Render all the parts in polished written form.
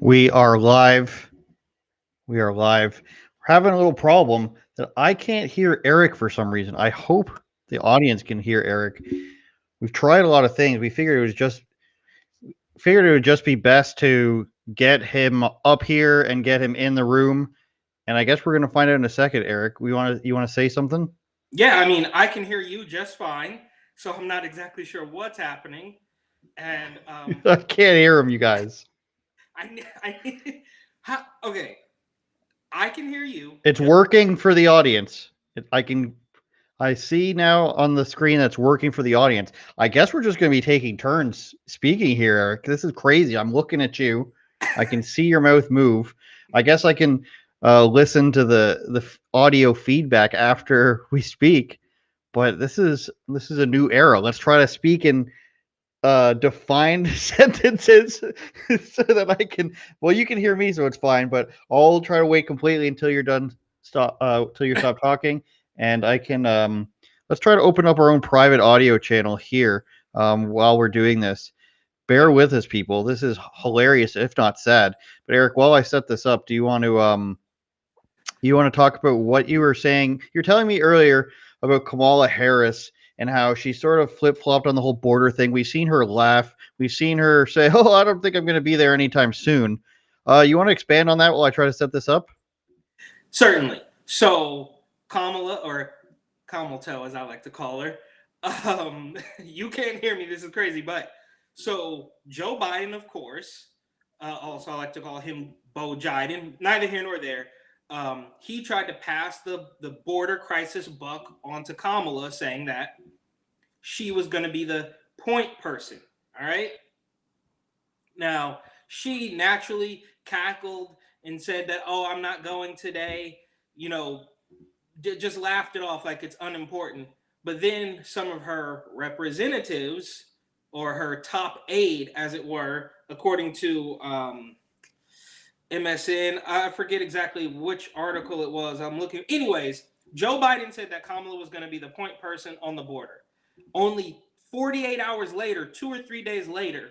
We are live. We are live. We're having a little problem that I can't hear Eric for some reason. I hope the audience can hear Eric. We've tried a lot of things. We figured it would just be best to get him up here and get him in the room. And I guess we're gonna find out in a second, Eric. You wanna say something? Yeah, I mean, I can hear you just fine, so I'm not exactly sure what's happening. And I can't hear him, you guys. I okay, I can hear you. It's Just working for the audience. I see now on the screen that's working for the audience. I guess we're just going to be taking turns speaking here, Eric. This is crazy. I'm looking at you. I can see your mouth move. I guess I can listen to the audio feedback after we speak. But this is a new era. Let's try to speak in defined sentences so that I can. Well, you can hear me, so it's fine. But I'll try to wait completely until you're done. Stop. Till you stop talking, and I can. Let's try to open up our own private audio channel here. While we're doing this, bear with us, people. This is hilarious, if not sad. But Eric, while I set this up, do you want to talk about what you were saying? You're telling me earlier about Kamala Harris and how she sort of flip flopped on the whole border thing. We've seen her laugh. We've seen her say, "Oh, I don't think I'm going to be there anytime soon." You want to expand on that while I try to set this up? certainly. So Kamala or Kamaltel, as I like to call her, you can't hear me. This is crazy, but so Joe Biden, of course, also I like to call him Bo Jiden. Neither here nor there. He tried to pass the border crisis buck onto Kamala, saying that she was going to be the point person. All right. Now, she naturally cackled and said that, oh, I'm not going today, you know, just laughed it off like it's unimportant. But then some of her representatives, or her top aide, as it were, according to MSN, I forget exactly which article it was. I'm looking. Anyways, Joe Biden said that Kamala was going to be the point person on the border. Only 48 hours later, 2 or 3 days later,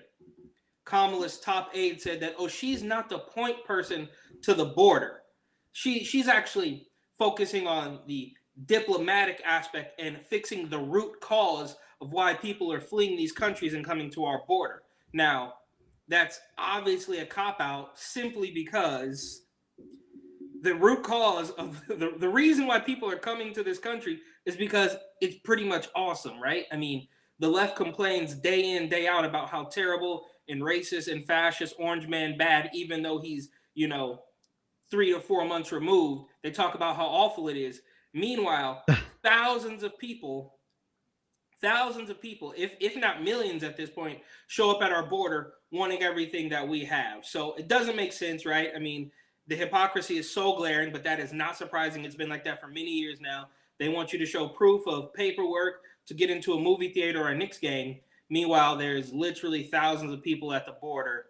Kamala's top aide said that, oh, she's not the point person to the border. She's actually focusing on the diplomatic aspect and fixing the root cause of why people are fleeing these countries and coming to our border. Now, that's obviously a cop out simply because the root cause of the reason why people are coming to this country is because it's pretty much awesome, right? I mean, the left complains day in, day out about how terrible and racist and fascist Orange Man bad, even though he's, 3 to 4 months removed. They talk about how awful it is. Meanwhile, thousands of people, if not millions at this point, show up at our border wanting everything that we have. So it doesn't make sense, right? I mean, the hypocrisy is so glaring, but that is not surprising. It's been like that for many years now. They want you to show proof of paperwork to get into a movie theater or a Knicks game. Meanwhile, there's literally thousands of people at the border,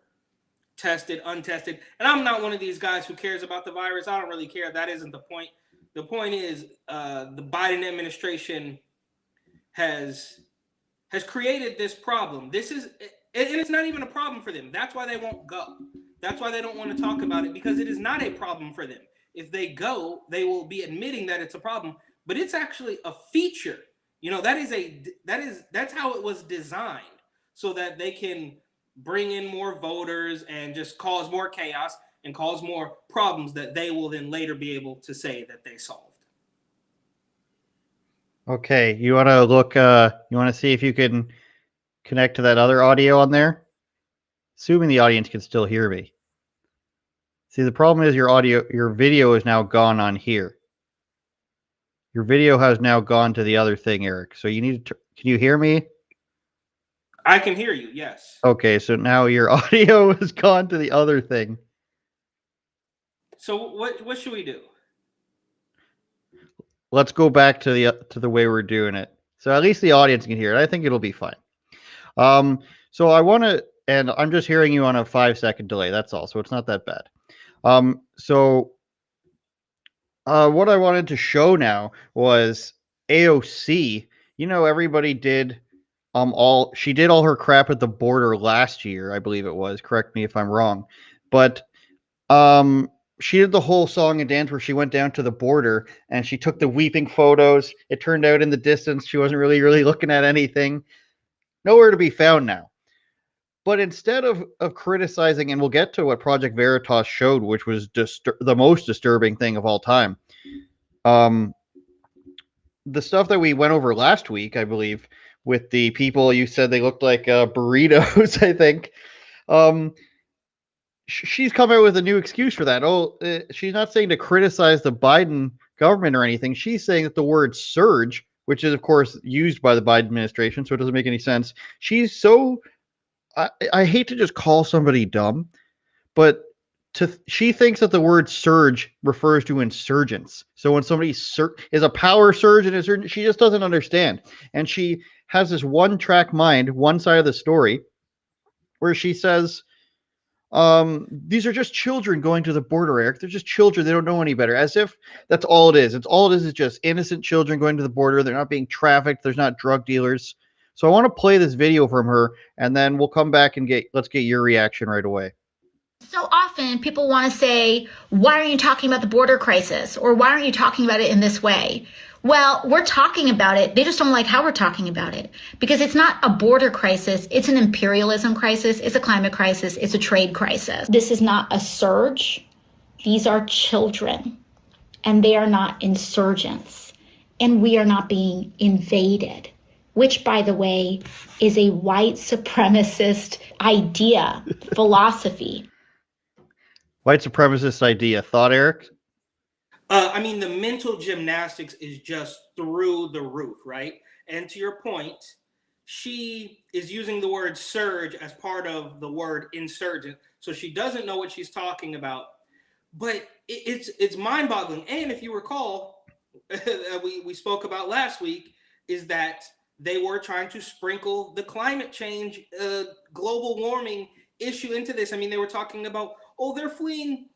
tested, untested. And I'm not one of these guys who cares about the virus. I don't really care. That isn't the point. The point is the Biden administration has created this problem. This is, and it's not even a problem for them. That's why they won't go. That's why they don't want to talk about it, because it is not a problem for them. If they go, they will be admitting that it's a problem, but it's actually a feature. That's how it was designed, so that they can bring in more voters and just cause more chaos and cause more problems that they will then later be able to say that they solved. Okay. You want to look? You want to see if you can connect to that other audio on there? Assuming the audience can still hear me. See, the problem is your video is now gone on here. Your video has now gone to the other thing, Eric. So you need to. Can you hear me? I can hear you, yes. Okay, so now your audio has gone to the other thing. So what should we do? Let's go back to the way we're doing it. So at least the audience can hear it. I think it'll be fine. So I want to, and I'm just hearing you on a 5 second delay. That's all. So it's not that bad. So what I wanted to show now was AOC. Everybody did she did all her crap at the border last year, I believe it was. Correct me if I'm wrong. but she did the whole song and dance where she went down to the border and she took the weeping photos. It turned out in the distance she wasn't really looking at anything. Nowhere to be found now. But instead of criticizing, and we'll get to what Project Veritas showed, which was the most disturbing thing of all time. The stuff that we went over last week, I believe, with the people you said they looked like burritos, I think. She's come out with a new excuse for that. She's not saying to criticize the Biden government or anything. She's saying that the word surge, which is, of course, used by the Biden administration, so it doesn't make any sense. She's so... I hate to just call somebody dumb, but she thinks that the word surge refers to insurgents. So when somebody is a power surge and insurgent, she just doesn't understand. And she has this one-track mind, one side of the story, where she says, these are just children going to the border, Eric. They're just children. They don't know any better. As if that's all it is. It's all it is just innocent children going to the border. They're not being trafficked. There's not drug dealers. So I want to play this video from her, and then we'll come back and let's get your reaction right away. So often people want to say, why aren't you talking about the border crisis? Or why aren't you talking about it in this way? Well, we're talking about it. They just don't like how we're talking about it. Because it's not a border crisis. It's an imperialism crisis. It's a climate crisis. It's a trade crisis. This is not a surge. These are children. And they are not insurgents. And we are not being invaded. Which, by the way, is a white supremacist idea, philosophy. White supremacist idea. Thought, Eric? I mean, the mental gymnastics is just through the roof, right? And to your point, she is using the word surge as part of the word insurgent. So she doesn't know what she's talking about. But it's mind-boggling. And if you recall, we spoke about last week, is that they were trying to sprinkle the climate change, global warming issue into this. I mean, they were talking about, they're fleeing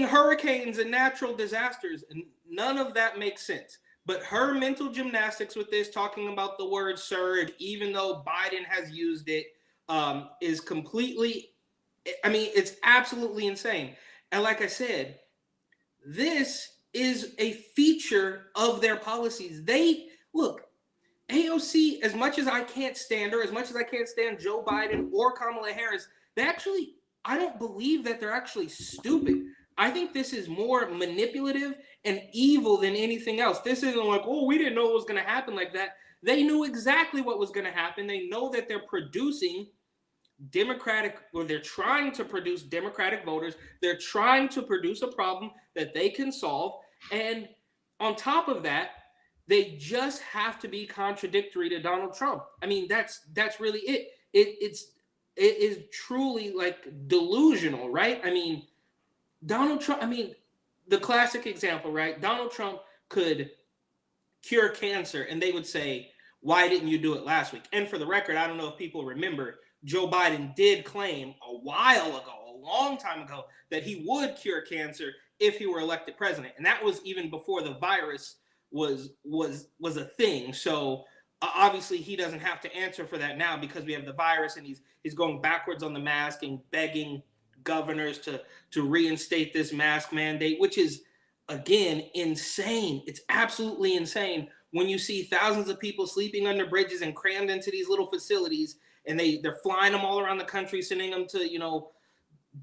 hurricanes and natural disasters, and none of that makes sense. But her mental gymnastics with this, talking about the word surge, even though Biden has used it, is completely, I mean, it's absolutely insane. And like I said, this is a feature of their policies. Look, AOC, as much as I can't stand her, as much as I can't stand Joe Biden or Kamala Harris, I don't believe that they're actually stupid. I think this is more manipulative and evil than anything else. This isn't like, we didn't know it was going to happen like that. They knew exactly what was going to happen. They know that they're producing they're trying to produce Democratic voters. They're trying to produce a problem that they can solve. And on top of that, they just have to be contradictory to Donald Trump. I mean, that's really it. It is truly like delusional, right? I mean, Donald Trump, the classic example, right? Donald Trump could cure cancer and they would say, why didn't you do it last week? And for the record, I don't know if people remember, Joe Biden did claim a while ago, a long time ago, that he would cure cancer if he were elected president. And that was even before the virus was a thing. So obviously he doesn't have to answer for that now because we have the virus, and he's going backwards on the mask and begging governors to reinstate this mask mandate, which is, again, insane. It's absolutely insane when you see thousands of people sleeping under bridges and crammed into these little facilities, and they're flying them all around the country, sending them to,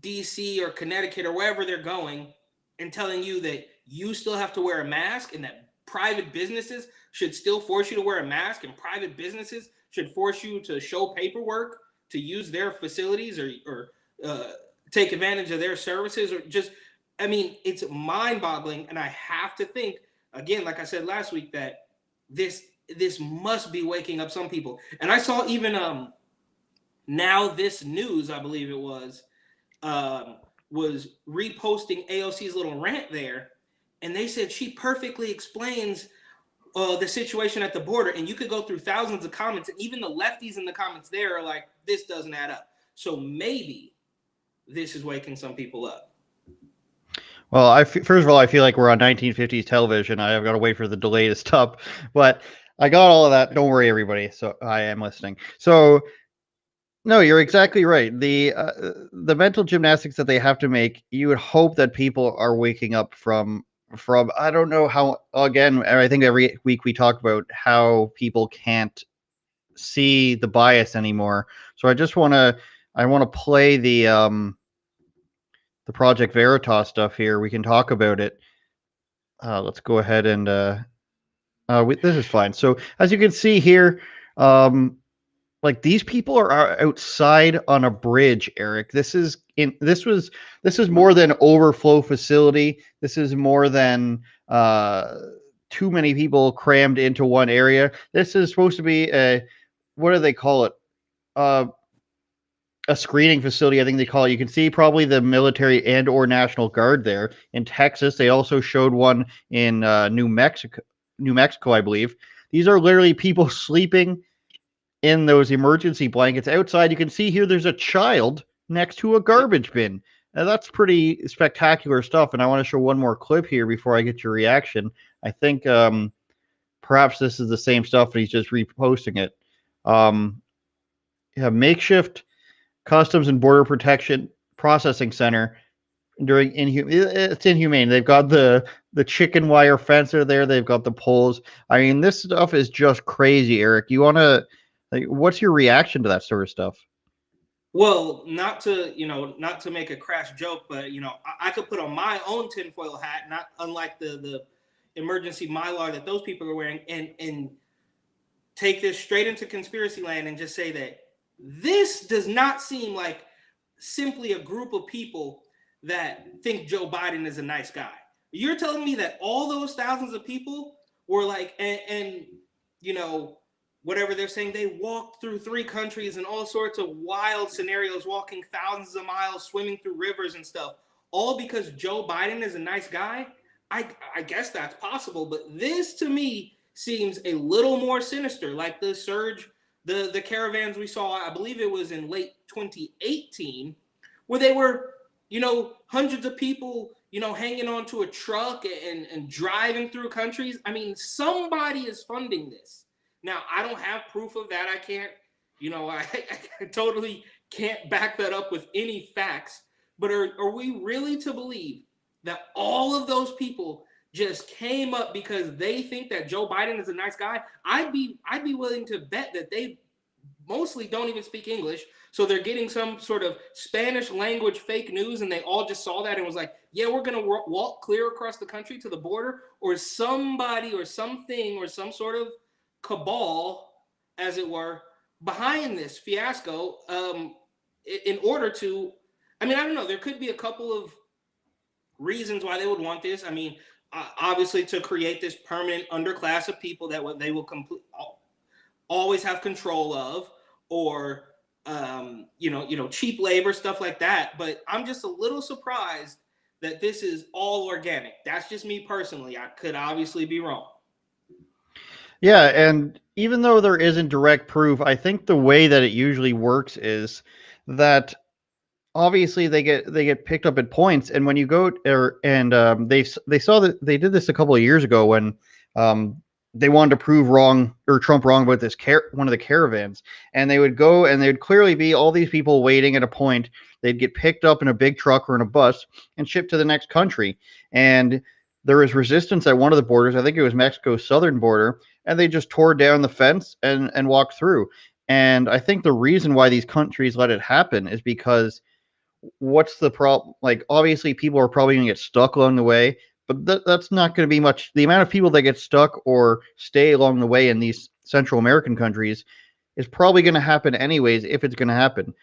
DC or Connecticut or wherever they're going, and telling you that you still have to wear a mask, and that private businesses should still force you to wear a mask, and private businesses should force you to show paperwork to use their facilities or take advantage of their services, or just, it's mind-boggling. And I have to think, again, like I said last week, that this must be waking up some people. And I saw even Now This News, I believe it was reposting AOC's little rant there, and they said she perfectly explains the situation at the border. And you could go through thousands of comments, and even the lefties in the comments there are like, this doesn't add up. So maybe this is waking some people up. Well, first of all, I feel like we're on 1950s television. I've got to wait for the delay to stop, but I got all of that. Don't worry, everybody. So I am listening. So No, you're exactly right. The mental gymnastics that they have to make, you would hope that people are waking up from I don't know how, again, I think every week we talk about how people can't see the bias anymore. So I want to play the Project Veritas stuff here. We can talk about it. Let's go ahead and this is fine. So as you can see here, um, like these people are outside on a bridge, Eric. This is more than overflow facility. This is more than too many people crammed into one area. This is supposed to be a, what do they call it? Uh, a screening facility, I think they call it. You can see probably the military and or National Guard there. In Texas, they also showed one in New Mexico, I believe. These are literally people sleeping in those emergency blankets. Outside, you can see here there's a child next to a garbage bin. Now, that's pretty spectacular stuff. And I want to show one more clip here before I get your reaction. I think perhaps this is the same stuff, and he's just reposting it. Yeah, makeshift Customs and Border Protection Processing Center during it's inhumane. They've got the chicken wire fence there. They've got the poles. I mean, this stuff is just crazy, Eric. You want to, like, what's your reaction to that sort of stuff? Well, not to make a crass joke, but I could put on my own tinfoil hat, not unlike the emergency mylar that those people are wearing, and take this straight into conspiracy land and just say that this does not seem like simply a group of people that think Joe Biden is a nice guy. You're telling me that all those thousands of people were like, and whatever they're saying, they walked through 3 countries and all sorts of wild scenarios, walking thousands of miles, swimming through rivers and stuff, all because Joe Biden is a nice guy? I guess that's possible, but this to me seems a little more sinister, like the surge, the caravans we saw, I believe it was in late 2018, where they were, hundreds of people, hanging onto a truck and driving through countries. I mean, somebody is funding this. Now, I don't have proof of that. I can't, I totally can't back that up with any facts. But are we really to believe that all of those people just came up because they think that Joe Biden is a nice guy? I'd be willing to bet that they mostly don't even speak English. So they're getting some sort of Spanish language fake news, and they all just saw that and was like, yeah, we're going to walk clear across the country to the border. Or somebody or something or some sort of cabal, as it were, behind this fiasco, in order to, I don't know, there could be a couple of reasons why they would want this. Obviously to create this permanent underclass of people that they will always have control of, or cheap labor, stuff like that. But I'm just a little surprised that this is all organic. That's just me personally. I could obviously be wrong. Yeah, and even though there isn't direct proof, I think the way that it usually works is that obviously they get picked up at points, and when you go they saw that they did this a couple of years ago when they wanted to prove Trump wrong about this one of the caravans, and they would go and there'd clearly be all these people waiting at a point. They'd get picked up in a big truck or in a bus and shipped to the next country, and there was resistance at one of the borders. I think it was Mexico's southern border, and they just tore down the fence and walked through. And I think the reason why these countries let it happen is because what's the problem? Like, obviously, people are probably going to get stuck along the way, but that's not going to be much. The amount of people that get stuck or stay along the way in these Central American countries is probably going to happen anyways, if it's going to happen.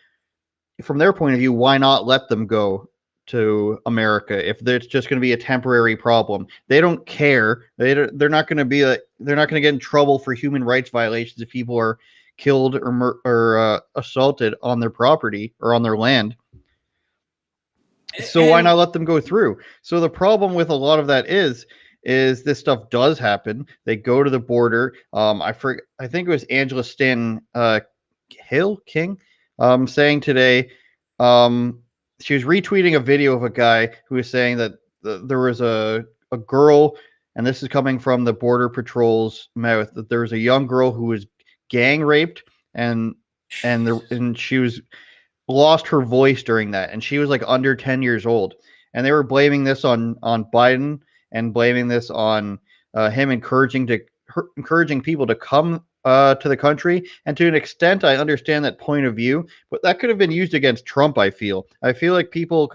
From their point of view, why not let them go to America if it's just going to be a temporary problem? They don't care. They're not going to they're not going to get in trouble for human rights violations if people are killed or assaulted on their property or on their land. So why not let them go through? So the problem with a lot of that is this stuff does happen. They go to the border. I think it was Angela Stanton King saying today. She was retweeting a video of a guy who was saying that there was a girl, and this is coming from the Border Patrol's mouth, that there was a young girl who was gang raped, and and she was lost her voice during that, and she was like under 10 years old, and they were blaming this on Biden and blaming this on him encouraging people to come to the country. And to an extent, I understand that point of view, but that could have been used against Trump. I feel like people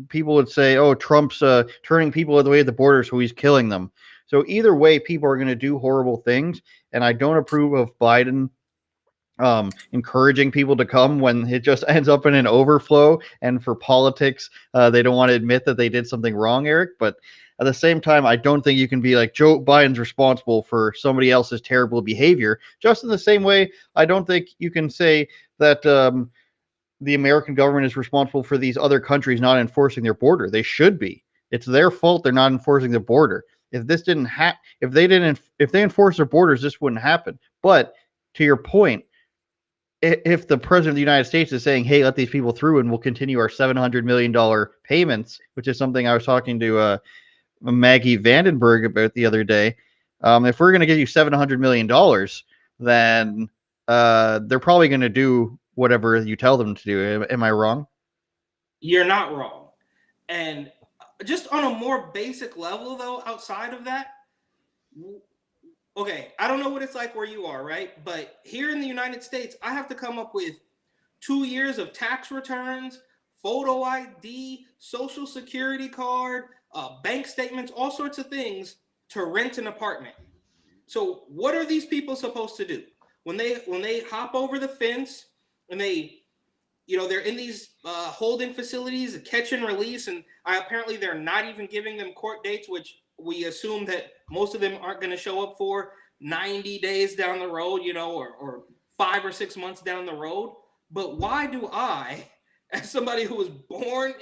would say, "Oh, Trump's turning people away at the border, so he's killing them." So either way, people are going to do horrible things, and I don't approve of Biden encouraging people to come when it just ends up in an overflow. And for politics, they don't want to admit that they did something wrong, Eric. But at the same time, I don't think you can be like Joe Biden's responsible for somebody else's terrible behavior. Just in the same way, I don't think you can say that the American government is responsible for these other countries not enforcing their border. They should be. It's their fault they're not enforcing the border. If this didn't if they enforced their borders, this wouldn't happen. But to your point, if the president of the United States is saying, "Hey, let these people through, and we'll continue our $700 million payments," which is something I was talking to Maggie Vandenberg about the other day. If we're going to give you $700 million, then they're probably going to do whatever you tell them to do. Am I wrong? You're not wrong. And just on a more basic level, though, outside of that, okay, I don't know what it's like where you are, right? But here in the United States, I have to come up with 2 years of tax returns, photo ID, social security card, bank statements, all sorts of things to rent an apartment. So what are these people supposed to do when they hop over the fence and they're in these holding facilities, catch and release, and apparently they're not even giving them court dates, which we assume that most of them aren't going to show up for 90 days down the road, or 5 or 6 months down the road. But why do I, as somebody who was born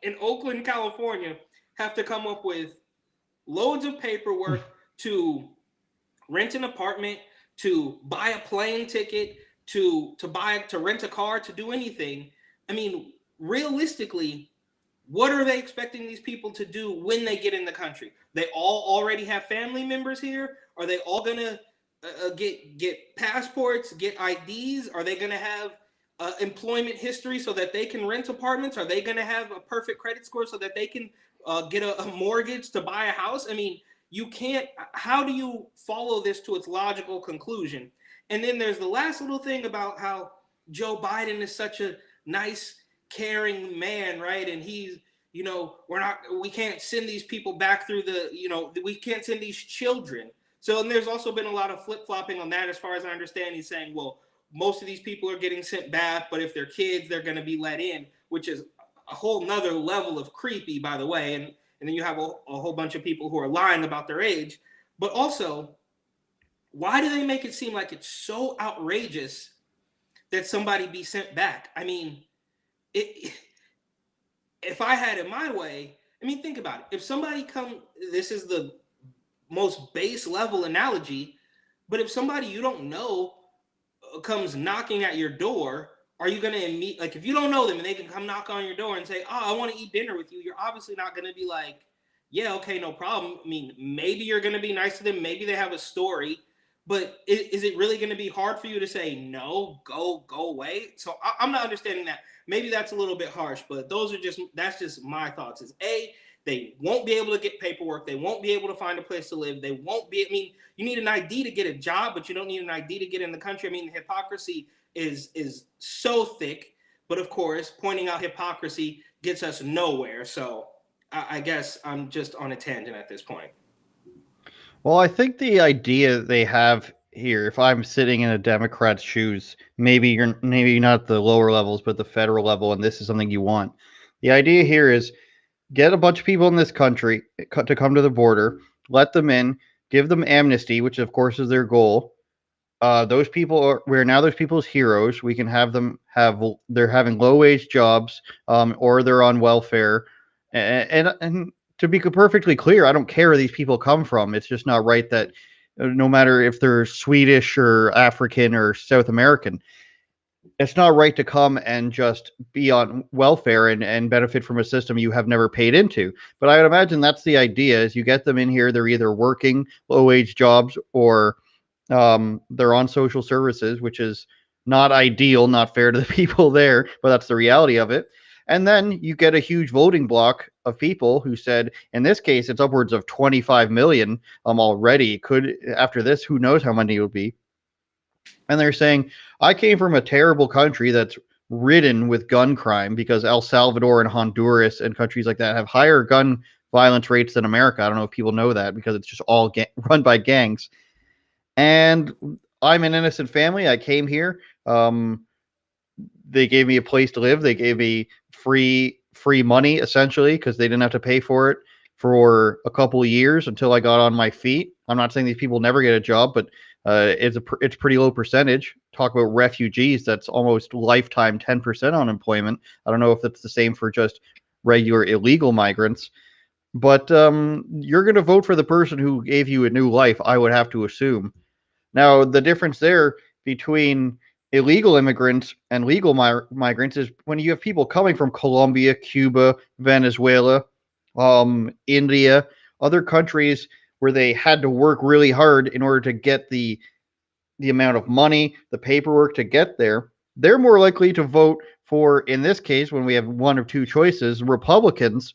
in Oakland, California, have to come up with loads of paperwork to rent an apartment, to buy a plane ticket, to rent a car, to do anything? I mean, realistically, what are they expecting these people to do when they get in the country? They all already have family members here? Are they all gonna get passports, get IDs? Are they gonna have employment history so that they can rent apartments? Are they gonna have a perfect credit score so that they can get a mortgage to buy a house? I mean, you can't. How do you follow this to its logical conclusion? And then there's the last little thing about how Joe Biden is such a nice, caring man, right? And he's, we can't send these people back through we can't send these children. So, and there's also been a lot of flip-flopping on that, as far as I understand. He's saying, well, most of these people are getting sent back, but if they're kids, they're going to be let in, which is a whole nother level of creepy, by the way. And then you have a whole bunch of people who are lying about their age. But also, why do they make it seem like it's so outrageous that somebody be sent back? I mean, if I had it my way, I mean, think about it. If somebody this is the most base level analogy, but if somebody you don't know comes knocking at your door, are you going to meet, like, if you don't know them and they can come knock on your door and say, "Oh, I want to eat dinner with you," you're obviously not going to be like, "Yeah, okay, no problem." I mean, maybe you're going to be nice to them. Maybe they have a story. But is it really going to be hard for you to say, "No, go away"? So I'm not understanding that. Maybe that's a little bit harsh, but that's just my thoughts. Is A, they won't be able to get paperwork. They won't be able to find a place to live. They won't be, I mean, you need an ID to get a job, but you don't need an ID to get in the country. I mean, the hypocrisy is so thick. But of course, pointing out hypocrisy gets us nowhere. So I guess I'm just on a tangent at this point. Well, I think the idea they have here, if I'm sitting in a Democrat's shoes, maybe not the lower levels, but the federal level, and this is something you want. The idea here is get a bunch of people in this country to come to the border, let them in, give them amnesty, which of course is their goal. Those people we're now those people's heroes. We can have them they're having low wage jobs, or they're on welfare, and to be perfectly clear, I don't care where these people come from. It's just not right that no matter if they're Swedish or African or South American, it's not right to come and just be on welfare and benefit from a system you have never paid into. But I would imagine that's the idea: is you get them in here, they're either working low wage jobs or they're on social services, which is not ideal, not fair to the people there, but that's the reality of it. And then you get a huge voting block of people who said, in this case, it's upwards of 25 million already. Could after this, who knows how many it will be? And they're saying, I came from a terrible country that's ridden with gun crime because El Salvador and Honduras and countries like that have higher gun violence rates than America. I don't know if people know that because it's just all run by gangs. And I'm an innocent family. I came here. They gave me a place to live. They gave me free money essentially because they didn't have to pay for it for a couple of years until I got on my feet. I'm not saying these people never get a job, but it's pretty low percentage. Talk about refugees, that's almost lifetime 10% unemployment. I don't know if that's the same for just regular illegal migrants, but you're going to vote for the person who gave you a new life, I would have to assume. Now, the difference there between illegal immigrants and legal migrants is when you have people coming from Colombia, Cuba, Venezuela, India, other countries where they had to work really hard in order to get the amount of money, the paperwork to get there, they're more likely to vote for, in this case, when we have one of two choices, Republicans,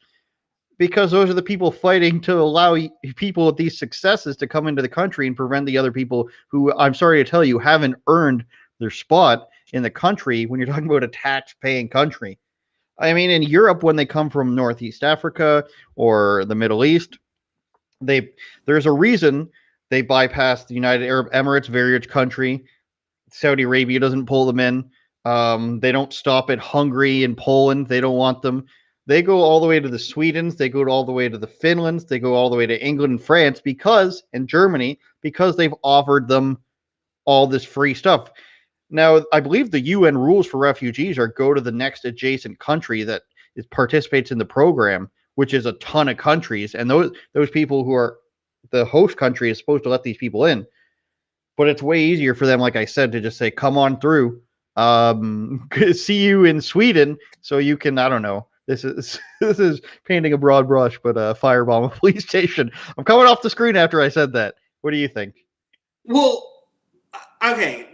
because those are the people fighting to allow people with these successes to come into the country and prevent the other people who, I'm sorry to tell you, haven't earned their spot in the country when you're talking about a tax-paying country. I mean, in Europe, when they come from Northeast Africa or the Middle East, there's a reason they bypass the United Arab Emirates, very rich country. Saudi Arabia doesn't pull them in. They don't stop at Hungary and Poland. They don't want them. They go all the way to the Swedens. They go all the way to the Finlands. They go all the way to England and France and Germany because they've offered them all this free stuff. Now, I believe the UN rules for refugees are go to the next adjacent country that participates in the program, which is a ton of countries. And those people who are the host country is supposed to let these people in. But it's way easier for them, like I said, to just say, come on through. See you in Sweden so you can, I don't know. This is painting a broad brush, but firebomb a police station. I'm coming off the screen after I said that. What do you think? Well, okay,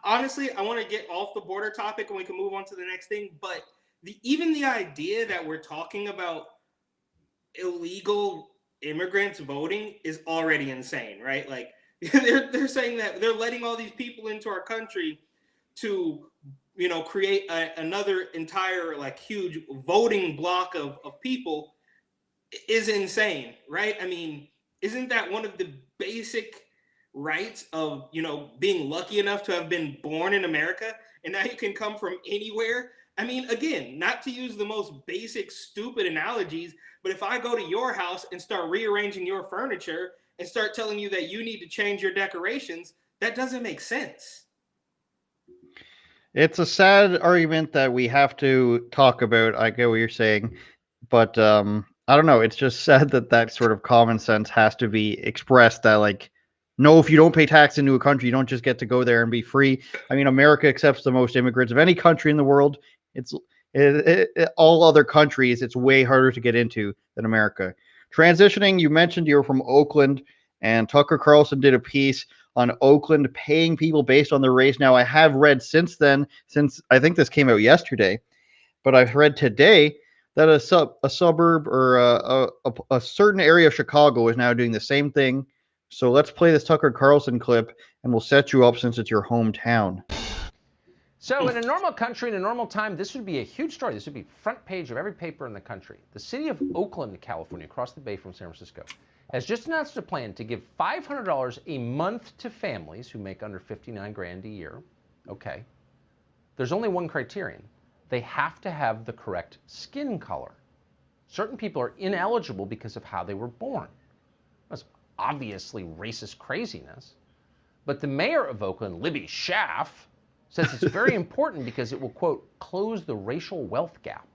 honestly, I want to get off the border topic and we can move on to the next thing. But even the idea that we're talking about illegal immigrants voting is already insane, right? Like they're saying that they're letting all these people into our country to, create another entire like huge voting block of people is insane, right? I mean, isn't that one of the basic rights of, being lucky enough to have been born in America, and now you can come from anywhere? I mean, again, not to use the most basic, stupid analogies, but if I go to your house and start rearranging your furniture and start telling you that you need to change your decorations, that doesn't make sense. It's a sad argument that we have to talk about. I get what you're saying, but I don't know. It's just sad that sort of common sense has to be expressed that, like, no, if you don't pay tax into a country, you don't just get to go there and be free. I mean, America accepts the most immigrants of any country in the world. All other countries, it's way harder to get into than America. Transitioning, you mentioned you were from Oakland, and Tucker Carlson did a piece on Oakland paying people based on their race. Now, I have read since I think this came out yesterday, but I've read today that a suburb or a certain area of Chicago is now doing the same thing. So let's play this Tucker Carlson clip, and we'll set you up since it's your hometown. So in a normal country, in a normal time, this would be a huge story. This would be front page of every paper in the country. The city of Oakland, California, across the bay from San Francisco, has just announced a plan to give $500 a month to families who make under $59,000 a year. Okay. There's only one criterion. They have to have the correct skin color. Certain people are ineligible because of how they were born. That's obviously racist craziness. But the mayor of Oakland, Libby Schaaf, says it's very important because it will, quote, close the racial wealth gap.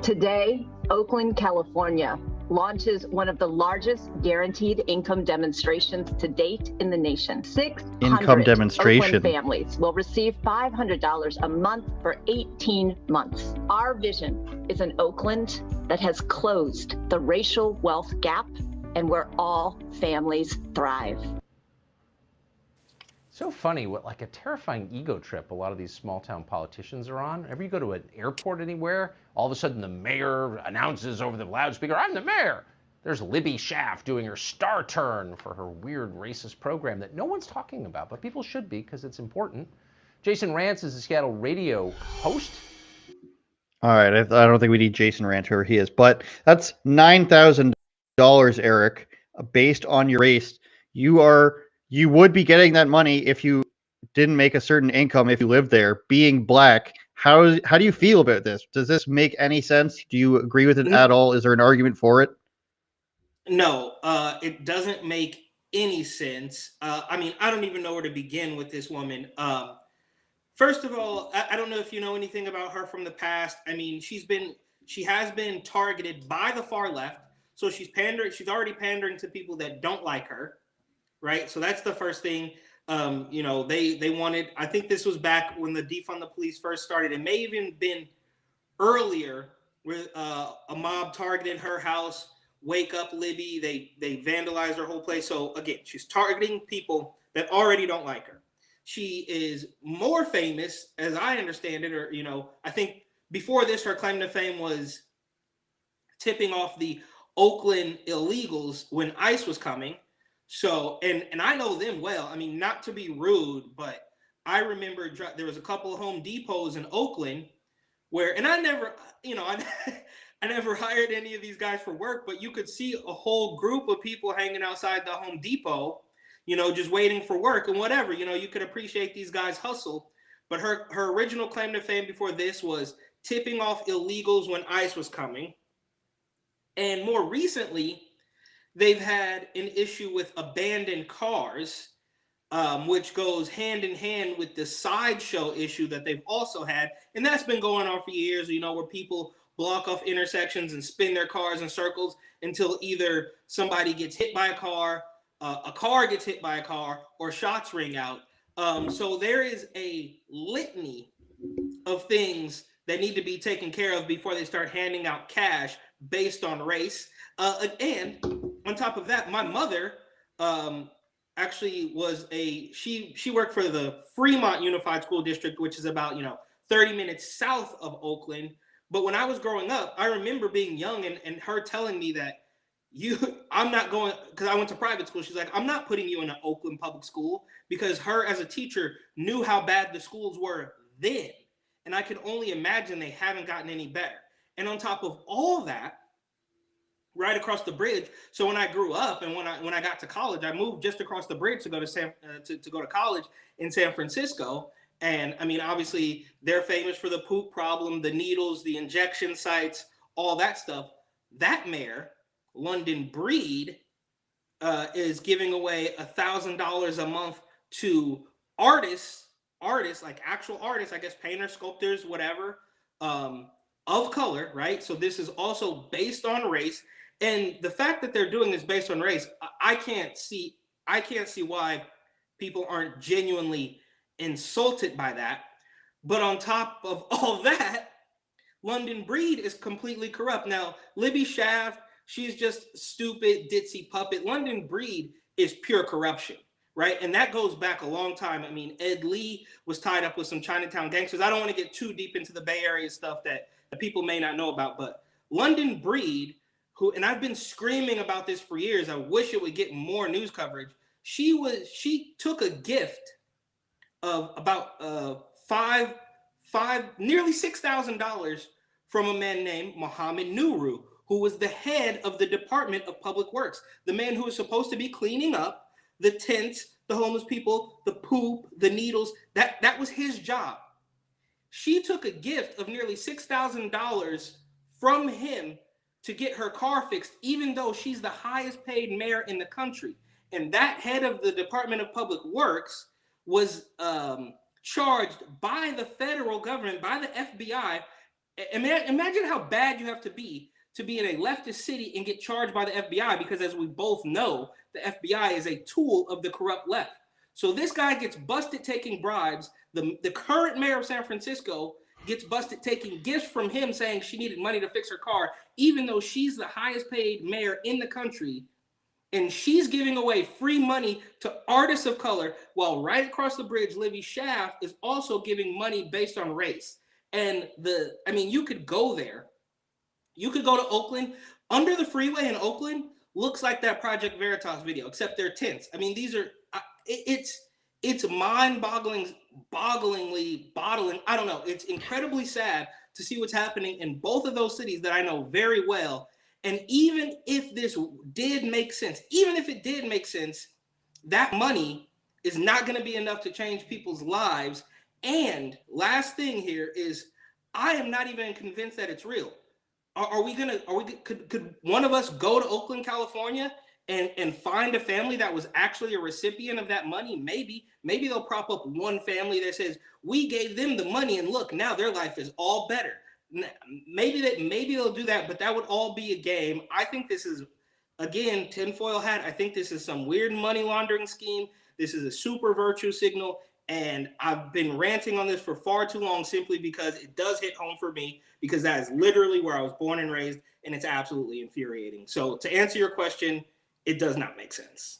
Today, Oakland, California launches one of the largest guaranteed income demonstrations to date in the nation. 600 Oakland families will receive $500 a month for 18 months. Our vision is an Oakland that has closed the racial wealth gap and where all families thrive. So funny what like a terrifying ego trip a lot of these small town politicians are on. Whenever you go to an airport anywhere, all of a sudden the mayor announces over the loudspeaker, "I'm the mayor." There's Libby Schaaf doing her star turn for her weird racist program that no one's talking about, but people should be because it's important. Jason Rance is a Seattle radio host. All right, I don't think we need Jason Rance, whoever he is, but that's $9,000, Eric, based on your race. You would be getting that money if you didn't make a certain income if you lived there. Being black, how do you feel about this? Does this make any sense? Do you agree with it at all? Is there an argument for it? No, it doesn't make any sense. I mean, I don't even know where to begin with this woman. First of all, I don't know if you know anything about her from the past. I mean, she has been targeted by the far left. So she's already pandering to people that don't like her, right? So that's the first thing. They wanted, I think this was back when the defund the police first started. It may even been earlier where a mob targeted her house. Wake up, Libby. They vandalized her whole place. So again, she's targeting people that already don't like her. She is more famous, as I understand it, or I think before this, her claim to fame was tipping off the Oakland illegals when ICE was coming. So, and I know them well. I mean, not to be rude, but I remember there was a couple of Home Depots in Oakland where, and I never, I never hired any of these guys for work, but you could see a whole group of people hanging outside the Home Depot, just waiting for work and whatever. You could appreciate these guys' hustle. But her original claim to fame before this was tipping off illegals when ICE was coming. And more recently, they've had an issue with abandoned cars, which goes hand in hand with the sideshow issue that they've also had. And that's been going on for years, where people block off intersections and spin their cars in circles until either somebody gets hit by a car gets hit by a car, or shots ring out. So there is a litany of things that need to be taken care of before they start handing out cash based on race. And on top of that, my mother actually was she worked for the Fremont Unified School District, which is about 30 minutes south of Oakland. But when I was growing up, I remember being young and her telling me that I'm not going, because I went to private school. She's like, I'm not putting you in an Oakland public school, because her as a teacher knew how bad the schools were then. And I can only imagine they haven't gotten any better. And on top of all that, right across the bridge. So when I grew up and when I got to college, I moved just across the bridge to go to go to college in San Francisco. And I mean, obviously, they're famous for the poop problem, the needles, the injection sites, all that stuff. That mayor, London Breed, is giving away $1,000 a month to artists, like actual artists, I guess painters, sculptors, whatever, of color, right? So this is also based on race. And the fact that they're doing this based on race, I can't see why people aren't genuinely insulted by that. But on top of all that, London Breed is completely corrupt. Now, Libby Schaaf, she's just stupid, ditzy puppet. London Breed is pure corruption, right? And that goes back a long time. I mean, Ed Lee was tied up with some Chinatown gangsters. I don't want to get too deep into the Bay Area stuff that people may not know about, but London Breed, and I've been screaming about this for years, I wish it would get more news coverage. She took a gift of about nearly $6,000 from a man named Mohammed Nuru, who was the head of the Department of Public Works, the man who was supposed to be cleaning up the tents, the homeless people, the poop, the needles. That was his job. She took a gift of nearly $6,000 from him to get her car fixed, even though she's the highest paid mayor in the country. And that head of the Department of Public Works was charged by the federal government, by the FBI. Imagine how bad you have to be in a leftist city and get charged by the FBI, because as we both know, the FBI is a tool of the corrupt left. So this guy gets busted taking bribes. The current mayor of San Francisco gets busted taking gifts from him, saying she needed money to fix her car, even though she's the highest paid mayor in the country. And she's giving away free money to artists of color, while right across the bridge, Livy Schaff is also giving money based on race. And you could go there. You could go to Oakland. Under the freeway in Oakland looks like that Project Veritas video, except they're tents. I mean, these are, it's mind-bogglingly bottling. I don't know. It's incredibly sad to see what's happening in both of those cities that I know very well. And even if this did make sense, that money is not going to be enough to change people's lives. And last thing here is, I am not even convinced that it's real. Could one of us go to Oakland, California and find a family that was actually a recipient of that money? Maybe they'll prop up one family that says, we gave them the money and look, now their life is all better. Maybe they'll do that, but that would all be a game. I think this is, again, tinfoil hat. I think this is some weird money laundering scheme. This is a super virtue signal. And I've been ranting on this for far too long, simply because it does hit home for me, because that is literally where I was born and raised, and it's absolutely infuriating. So to answer your question, it does not make sense.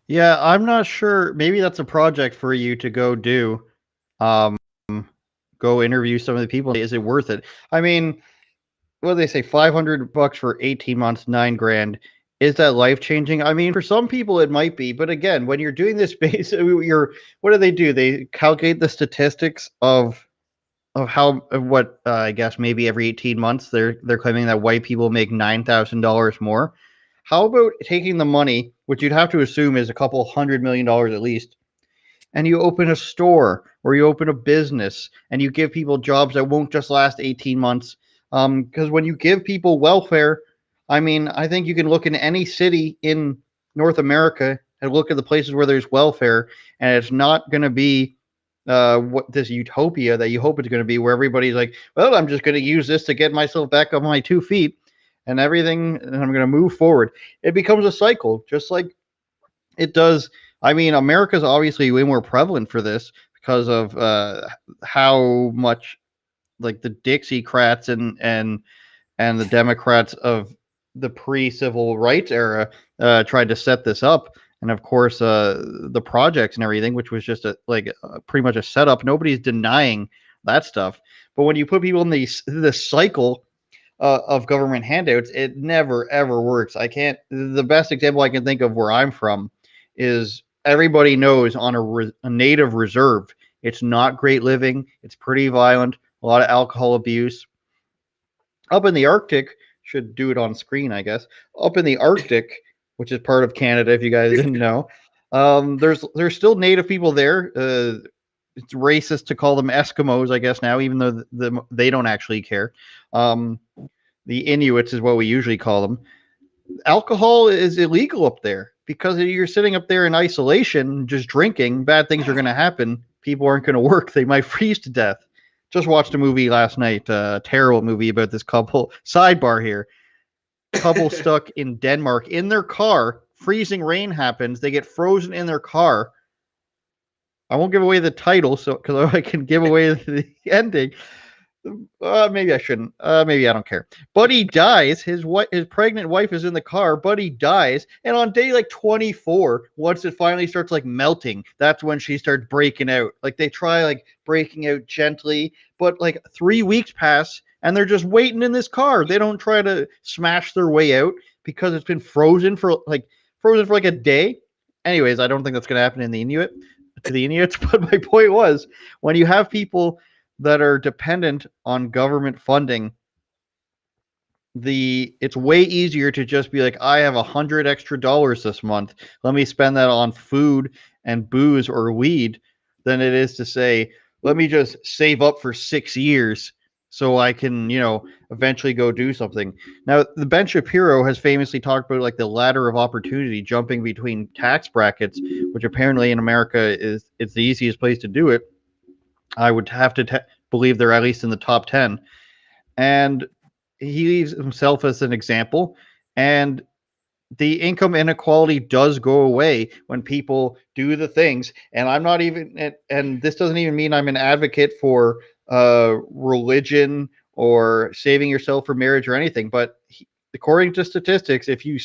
Yeah, I'm not sure. Maybe that's a project for you to go do. Go interview some of the people. Is it worth it? I mean, what do they say? $500 for 18 months, $9,000. Is that life-changing? I mean, for some people it might be, but again, when you're doing this what do? They calculate the statistics of I guess maybe every 18 months they're claiming that white people make $9,000 more. How about taking the money, which you'd have to assume is a couple $100 million at least, and you open a store or you open a business and you give people jobs that won't just last 18 months. Because when you give people welfare, I mean, I think you can look in any city in North America and look at the places where there's welfare, and it's not going to be what this utopia that you hope it's going to be, where everybody's like, well, I'm just going to use this to get myself back on my 2 feet and everything, and I'm going to move forward. It becomes a cycle, just like it does. I mean, America's obviously way more prevalent for this because of how much, like, the Dixiecrats and the Democrats of the pre-civil rights era tried to set this up. And of course, the projects and everything, which was just pretty much a setup. Nobody's denying that stuff. But when you put people in this cycle of government handouts, it never ever works. The best example I can think of where I'm from is, everybody knows on a native reserve, it's not great living. It's pretty violent. A lot of alcohol abuse. Up in the Arctic, should do it on screen, I guess. Up in the Arctic, which is part of Canada, if you guys didn't know, there's still native people there. It's racist to call them Eskimos, I guess, now, even though they don't actually care. The Inuits is what we usually call them. Alcohol is illegal up there because you're sitting up there in isolation, just drinking. Bad things are going to happen. People aren't going to work. They might freeze to death. Just watched a movie last night, a terrible movie about this couple. Sidebar here. Couple stuck in Denmark in their car. Freezing rain happens. They get frozen in their car. I won't give away the title, because I can give away the ending. Maybe I shouldn't. Maybe I don't care. Buddy dies. His pregnant wife is in the car. Buddy dies, and on day 24, once it finally starts melting, that's when she starts breaking out. They try breaking out gently, but 3 weeks pass, and they're just waiting in this car. They don't try to smash their way out because it's been frozen for a day. Anyways, I don't think that's going to happen to the Inuits. But my point was, when you have people that are dependent on government funding, it's way easier to just be like, I have $100 extra this month. Let me spend that on food and booze or weed, than it is to say, let me just save up for 6 years so I can, eventually go do something. Now, the Ben Shapiro has famously talked about the ladder of opportunity, jumping between tax brackets, which apparently in America it's the easiest place to do it. I would have to believe they're at least in the top 10. And he leaves himself as an example. And the income inequality does go away when people do the things. And I'm not even, and this doesn't even mean I'm an advocate for religion or saving yourself for marriage or anything. But according to statistics, if you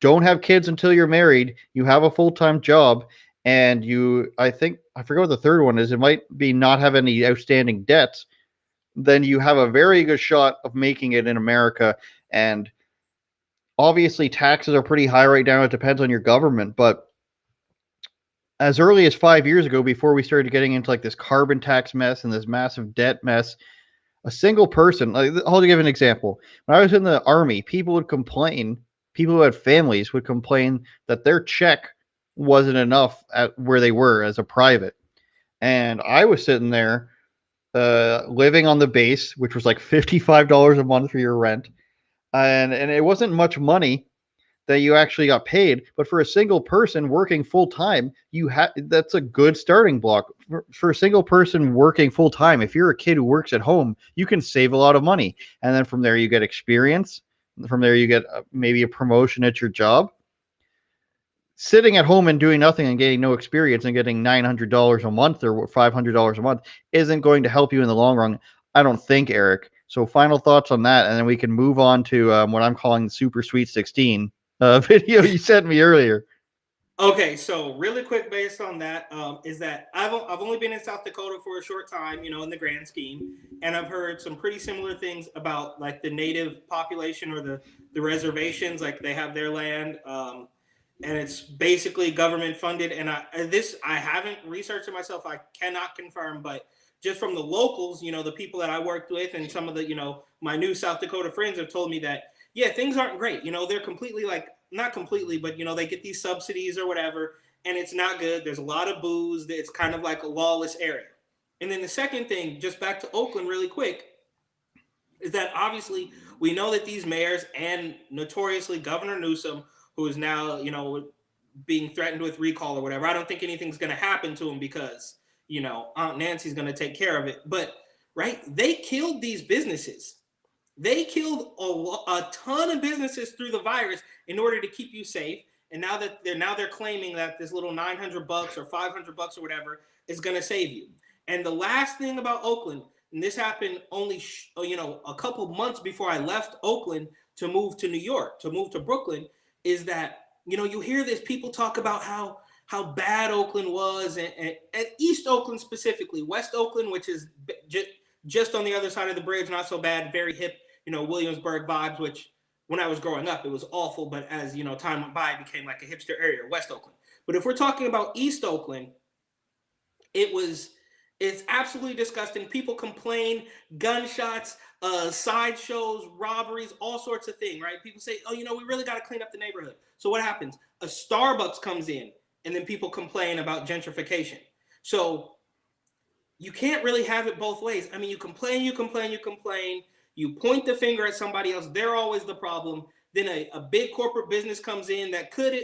don't have kids until you're married, you have a full-time job, and I forget what the third one is. It might be not have any outstanding debts. Then you have a very good shot of making it in America. And obviously taxes are pretty high right now. It depends on your government, but as early as 5 years ago, before we started getting into like this carbon tax mess and this massive debt mess, a single person, like, I'll give an example. When I was in the army, people who had families would complain that their check wasn't enough at where they were as a private. And I was sitting there living on the base, which was like $55 a month for your rent. And it wasn't much money that you actually got paid, but for a single person working full time, that's a good starting block. For a single person working full time, if you're a kid who works at home, you can save a lot of money, and then from there you get experience. From there you get maybe a promotion at your job. Sitting at home and doing nothing and getting no experience and getting $900 a month or $500 a month isn't going to help you in the long run, I don't think, Eric. So final thoughts on that, and then we can move on to what I'm calling the Super Sweet 16 video you sent me earlier. Okay, so really quick, based on that, is that I've only been in South Dakota for a short time, in the grand scheme, and I've heard some pretty similar things about like the native population or the reservations, like they have their land, and it's basically government funded. And I haven't researched it myself, I cannot confirm, but just from the locals, the people that I worked with and some of the, my new South Dakota friends have told me that, yeah, things aren't great. They're completely not completely, but they get these subsidies or whatever, and it's not good. There's a lot of booze. It's kind of like a lawless area. And then the second thing, just back to Oakland really quick, is that obviously we know that these mayors and notoriously Governor Newsom, who is now, being threatened with recall or whatever, I don't think anything's going to happen to him because, Aunt Nancy's going to take care of it. But, right, they killed these businesses. They killed a ton of businesses through the virus in order to keep you safe. And now they're claiming that this little $900 or $500 or whatever is going to save you. And the last thing about Oakland, and this happened only a couple months before I left Oakland to move to New York, to move to Brooklyn, is that you hear this, people talk about how bad Oakland was, and East Oakland specifically, West Oakland, which is just on the other side of the bridge, not so bad, very hip, Williamsburg vibes, which when I was growing up, it was awful. But as time went by, it became like a hipster area, West Oakland. But if we're talking about East Oakland, it's absolutely disgusting. People complain, gunshots, sideshows, robberies, all sorts of things, right? People say, oh, we really got to clean up the neighborhood. So what happens? A Starbucks comes in, and then people complain about gentrification. So you can't really have it both ways. I mean, you complain, you point the finger at somebody else. They're always the problem. Then a big corporate business comes in that could,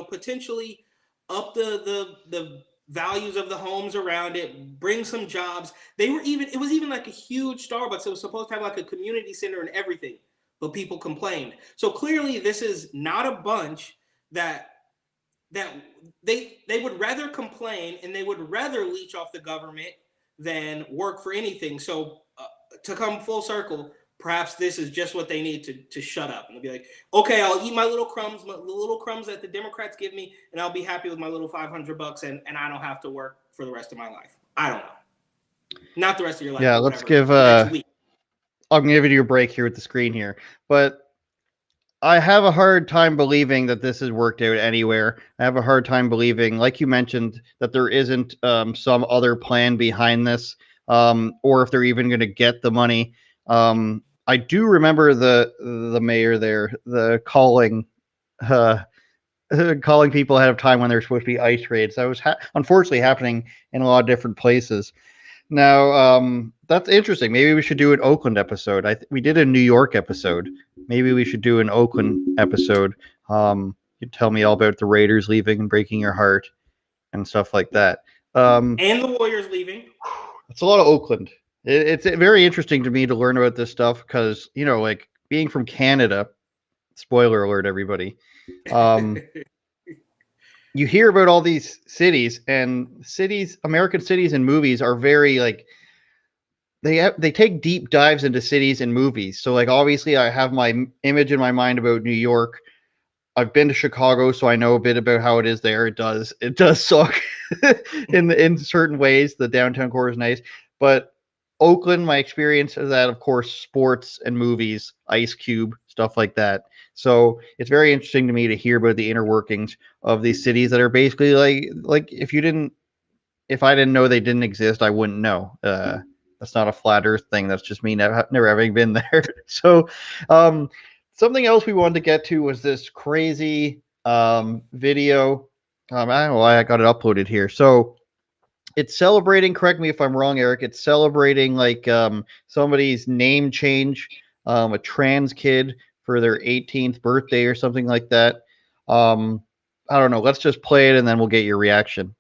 potentially up the values of the homes around it, bring some jobs. It was even like a huge Starbucks. It was supposed to have like a community center and everything, but people complained. So clearly this is not a bunch that they would rather complain and they would rather leech off the government than work for anything. So to come full circle, perhaps this is just what they need to shut up and be like, okay, I'll eat my little crumbs that the Democrats give me, and I'll be happy with my little $500 and I don't have to work for the rest of my life. I don't know. Not the rest of your life. Yeah, let's give I'm gonna give you a break here with the screen here. But I have a hard time believing that this has worked out anywhere. I have a hard time believing, like you mentioned, that there isn't some other plan behind this, or if they're even going to get the money. I do remember the mayor there, calling people ahead of time when there's supposed to be ice raids. That was unfortunately happening in a lot of different places. Now, that's interesting. Maybe we should do an Oakland episode. We did a New York episode. Maybe we should do an Oakland episode. You tell me all about the Raiders leaving and breaking your heart and stuff like that. And the Warriors leaving. It's a lot of Oakland. It's very interesting to me to learn about this stuff because, like being from Canada, spoiler alert, everybody. You hear about all these cities, and American cities and movies are very like they take deep dives into cities and movies. So like obviously I have my image in my mind about New York. I've been to Chicago, so I know a bit about how it is there. It does suck in certain ways. The downtown core is nice, but Oakland, my experience is that, of course, sports and movies, Ice Cube, stuff like that. So it's very interesting to me to hear about the inner workings of these cities that are basically like if I didn't know they didn't exist, I wouldn't know. That's not a flat Earth thing. That's just me never having been there. So, something else we wanted to get to was this crazy video. I don't know why I got it uploaded here. So it's celebrating. Correct me if I'm wrong, Eric. It's celebrating like somebody's name change, a trans kid for their 18th birthday or something like that. I don't know. Let's just play it and then we'll get your reaction.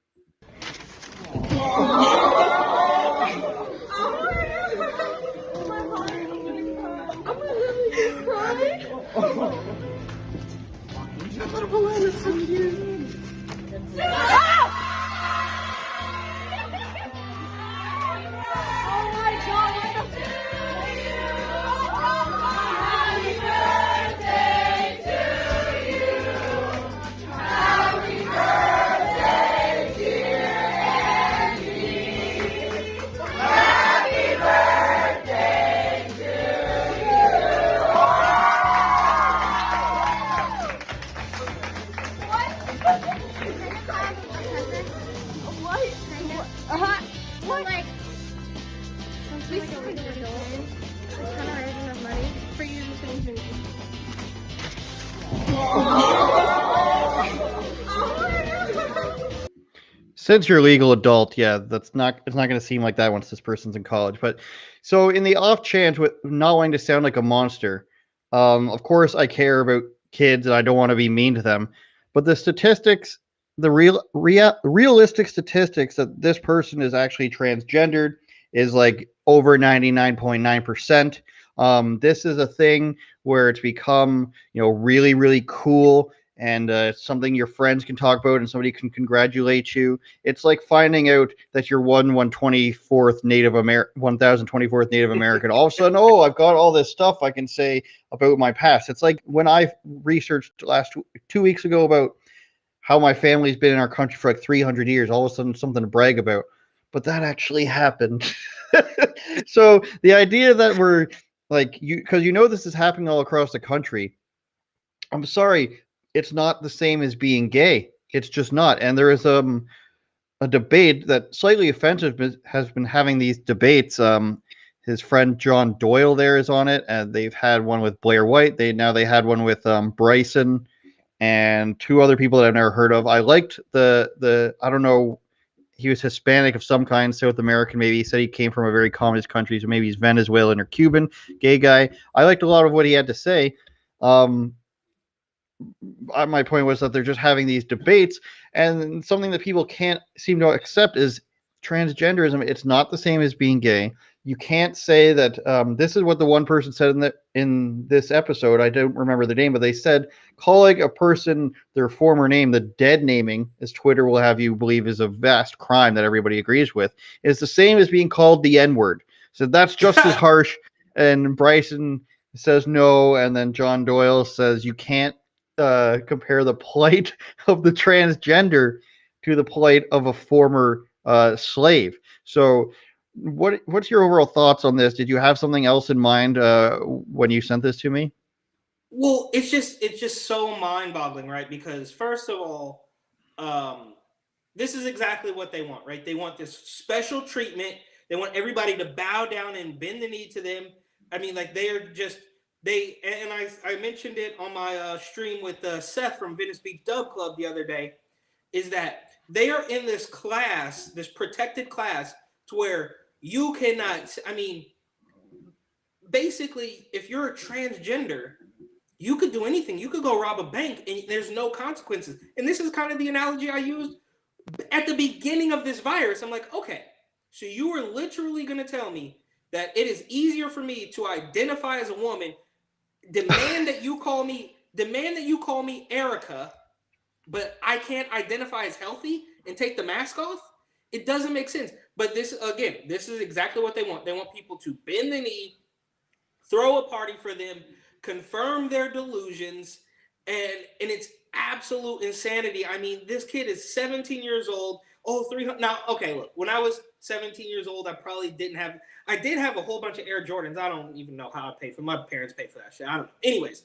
Since you're a legal adult, yeah, it's not going to seem like that once this person's in college. But so in the off chance with not wanting to sound like a monster, of course I care about kids and I don't want to be mean to them. But the statistics, the realistic statistics that this person is actually transgendered is like over 99.9%. This is a thing where it's become, really, really cool, and it's something your friends can talk about and somebody can congratulate you. It's like finding out that you're 1024th Native American. All of a sudden, oh, I've got all this stuff I can say about my past. It's like when I researched 2 weeks ago about how my family's been in our country for like 300 years, all of a sudden something to brag about. But that actually happened. So the idea that we're like, because this is happening all across the country. I'm sorry, it's not the same as being gay. It's just not. And there is a debate that Slightly Offensive has been having these debates. His friend John Doyle there is on it, and they've had one with Blair White. They had one with Bryson and two other people that I've never heard of. I liked the I don't know, he was Hispanic of some kind, South American maybe. He said he came from a very communist country, so maybe he's Venezuelan or Cuban, gay guy. I liked a lot of what he had to say. My point was that they're just having these debates, and something that people can't seem to accept is transgenderism. It's not the same as being gay. You can't say that. This is what the one person said in this episode. I don't remember the name, but they said calling a person their former name, the dead naming, as Twitter will have you believe is a vast crime that everybody agrees with, is the same as being called the N-word. So that's just as harsh. And Bryson says no, and then John Doyle says you can't compare the plight of the transgender to the plight of a former slave. So what's your overall thoughts on this? Did you have something else in mind when you sent this to me? Well, it's just so mind-boggling, right? Because first of all, this is exactly what they want, right? They want this special treatment. They want everybody to bow down and bend the knee to them. I mean, like I mentioned it on my stream with Seth from Venice Beach Dub Club the other day, is that they are in this class, this protected class, to where you cannot, basically, if you're a transgender, you could do anything. You could go rob a bank and there's no consequences. And this is kind of the analogy I used at the beginning of this virus. I'm like, okay, so you were literally going to tell me that it is easier for me to identify as a woman, demand that you call me Erica, but I can't identify as healthy and take the mask off? It doesn't make sense. But this is exactly what they want. They want people to bend the knee, throw a party for them, confirm their delusions, and it's absolute insanity. I mean, this kid is 17 years old. Oh, 300. Now, okay, look, when I was 17 years old, I did have a whole bunch of Air Jordans. I don't even know how I paid for them. My parents paid for that shit. I don't know. Anyways,